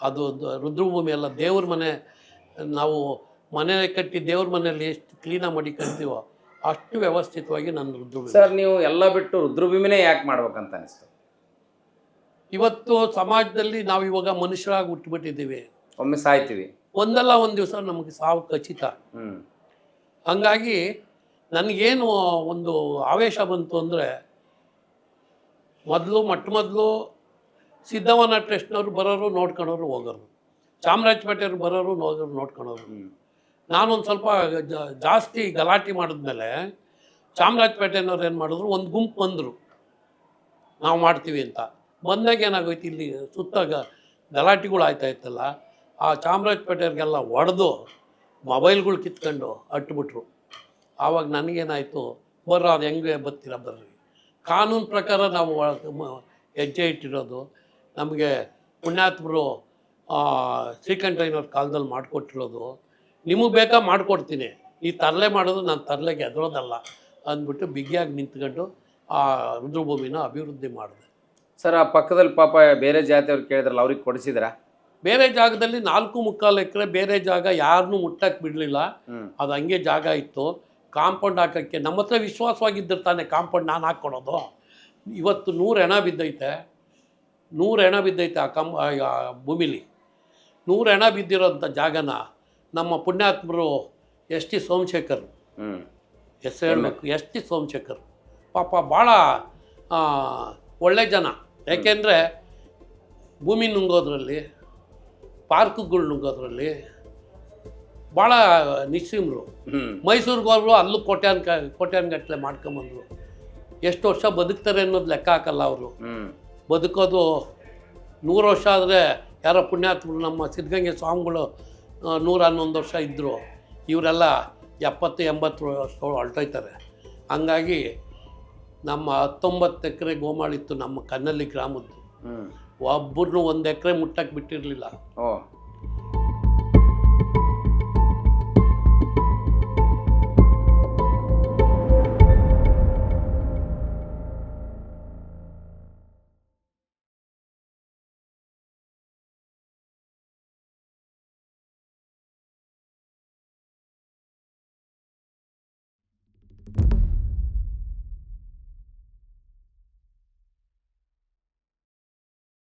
ಅದು ರುದ್ರಭೂಮಿ ಎಲ್ಲ ದೇವ್ರ ಮನೆ. ನಾವು ಮನೆ ಕಟ್ಟಿ ದೇವ್ರ ಮನೆಯಲ್ಲಿ ಎಷ್ಟು ಕ್ಲೀನಾಗಿ ಮಾಡಿ ಕಟ್ತೀವೋ ಅಷ್ಟು ವ್ಯವಸ್ಥಿತವಾಗಿ ನನ್ನ ರುದ್ರಭೂಮಿ. ಸರ್, ನೀವು ಎಲ್ಲ ಬಿಟ್ಟು ರುದ್ರಭೂಮಿನೇ ಯಾಕೆ ಮಾಡ್ಬೇಕಂತ ಅನಿಸ್ತು? ಇವತ್ತು ಸಮಾಜದಲ್ಲಿ ನಾವು ಇವಾಗ ಮನುಷ್ಯರಾಗಿ ಹುಟ್ಟುಬಿಟ್ಟಿದ್ದೀವಿ. ಒಮ್ಮೆ ಸಾಯ್ತೀವಿ, ಒಂದಲ್ಲ ಒಂದು ದಿವಸ ನಮಗೆ ಸಾವು ಖಚಿತ. ಹಂಗಾಗಿ ನನಗೇನು ಒಂದು ಆವೇಶ ಬಂತು ಅಂದರೆ, ಮೊದಲು ಸಿದ್ಧವನ ಟ್ರಸ್ಟ್ನವ್ರು ಬರೋರು ನೋಡ್ಕೊಳೋರು ಹೋಗೋರು, ಚಾಮರಾಜಪೇಟೆಯವ್ರು ಬರೋರು ನೋಡ್ಕೊಳೋರು. ನಾನೊಂದು ಸ್ವಲ್ಪ ಜಾಸ್ತಿ ಗಲಾಟೆ ಮಾಡಿದ್ಮೇಲೆ ಚಾಮರಾಜಪೇಟೆಯವ್ರು ಏನು ಮಾಡಿದ್ರು, ಒಂದು ಗುಂಪು ಬಂದರು ನಾವು ಮಾಡ್ತೀವಿ ಅಂತ. ಬಂದಾಗ ಏನಾಗೋಯ್ತು, ಇಲ್ಲಿ ಸುತ್ತ ಗಲಾಟೆಗಳು ಆಯ್ತಾ ಇತ್ತಲ್ಲ, ಆ ಚಾಮರಾಜಪೇಟೆಯವ್ರಿಗೆಲ್ಲ ಹೊಡೆದು ಮೊಬೈಲ್ಗಳು ಕಿತ್ಕೊಂಡು ಅಟ್ಬಿಟ್ರು. ಆವಾಗ ನನಗೇನಾಯಿತು, ಬರ್ರ ಅದು ಹೆಂಗೆ ಬರ್ತೀರ ಬರ್ರಿ, ಕಾನೂನು ಪ್ರಕಾರ ನಾವು ಹೆಜ್ಜೆ ಇಟ್ಟಿರೋದು. ನಮಗೆ ಪುಣ್ಯಾತ್ಮರು ಶ್ರೀಕಂಠಯ್ಯನವ್ರ ಕಾಲದಲ್ಲಿ ಮಾಡಿಕೊಟ್ಟಿರೋದು. ನಿಮಗೆ ಬೇಕಾ ಮಾಡಿಕೊಡ್ತೀನಿ, ಈ ತರಲೆ ಮಾಡೋದು ನಾನು ತರಲೆಗೆ ಎದುರೋದಲ್ಲ ಅಂದ್ಬಿಟ್ಟು ಬಿಗಿಯಾಗಿ ನಿಂತ್ಕೊಂಡು ಆ ರುದ್ರಭೂಮಿನ ಅಭಿವೃದ್ಧಿ ಮಾಡಿದೆ. ಸರ್, ಆ ಪಕ್ಕದಲ್ಲಿ ಪಾಪ ಬೇರೆ ಜಾತಿಯವ್ರು ಕೇಳಿದ್ರಲ್ಲ, ಅವ್ರಿಗೆ ಕೊಡಿಸಿದ್ರಾ? ಬೇರೆ ಜಾಗದಲ್ಲಿ 4.25 ಎಕರೆ ಬೇರೆ ಜಾಗ ಯಾರನ್ನೂ ಮುಟ್ಟಕ್ಕೆ ಬಿಡಲಿಲ್ಲ. ಅದು ಹಂಗೆ ಜಾಗ ಇತ್ತು. ಕಾಂಪೌಂಡ್ ಹಾಕೋಕ್ಕೆ ನಮ್ಮ ಹತ್ರ ವಿಶ್ವಾಸವಾಗಿದ್ದಿರ್ತಾನೆ ಕಾಂಪೌಂಡ್ ನಾನು ಹಾಕ್ಕೊಡೋದು. ಇವತ್ತು 100 ಹೆಣ ಬಿದ್ದೈತೆ, 100 ಹೆಣ ಬಿದ್ದೈತೆ ಆ ಭೂಮಿಲಿ. 100 ಹೆಣ ಬಿದ್ದಿರೋಂಥ ಜಾಗನ ನಮ್ಮ ಪುಣ್ಯಾತ್ಮರು ಎಸ್ ಟಿ ಸೋಮಶೇಖರ್, ಹೆಸರು ಹೇಳಬೇಕು, ಎಸ್ ಟಿ ಸೋಮಶೇಖರ್ ಪಾಪ ಭಾಳ ಒಳ್ಳೆ ಜನ. ಯಾಕೆಂದರೆ ಭೂಮಿ ನುಂಗೋದ್ರಲ್ಲಿ, ಪಾರ್ಕ್ಗಳು ನುಂಗೋದ್ರಲ್ಲಿ ಭಾಳ ನಿಸ್ಸೀಮರು. ಮೈಸೂರಿಗೆ ಹೋದ್ರು, ಅಲ್ಲೂ ಕೋಟ್ಯಾನ್ಗಟ್ಟಲೆ ಮಾಡ್ಕೊಂಬಂದರು. ಎಷ್ಟು ವರ್ಷ ಬದುಕ್ತಾರೆ ಅನ್ನೋದು ಲೆಕ್ಕ ಹಾಕಲ್ಲ ಅವರು. ಬದುಕೋದು 100 ವರ್ಷ ಆದರೆ ಯಾರೋ ಪುಣ್ಯಾತ್ಮರು ನಮ್ಮ ಸಿದ್ಧಗಂಗೆ ಸ್ವಾಮಿಗಳು 111 ವರ್ಷ ಇದ್ದರು. ಇವರೆಲ್ಲ 70-80 ವರ್ಷ ಹೊರಟೋಯ್ತಾರೆ. ಹಂಗಾಗಿ ನಮ್ಮ 19 ಎಕರೆ ಗೋಮಾಳಿತ್ತು ನಮ್ಮ ಕನ್ನಳ್ಳಿ ಗ್ರಾಮದ್ದು. ಒಬ್ಬರನ್ನು 1 ಎಕರೆ ಮುಟ್ಟಕ್ಕೆ ಬಿಟ್ಟಿರಲಿಲ್ಲ.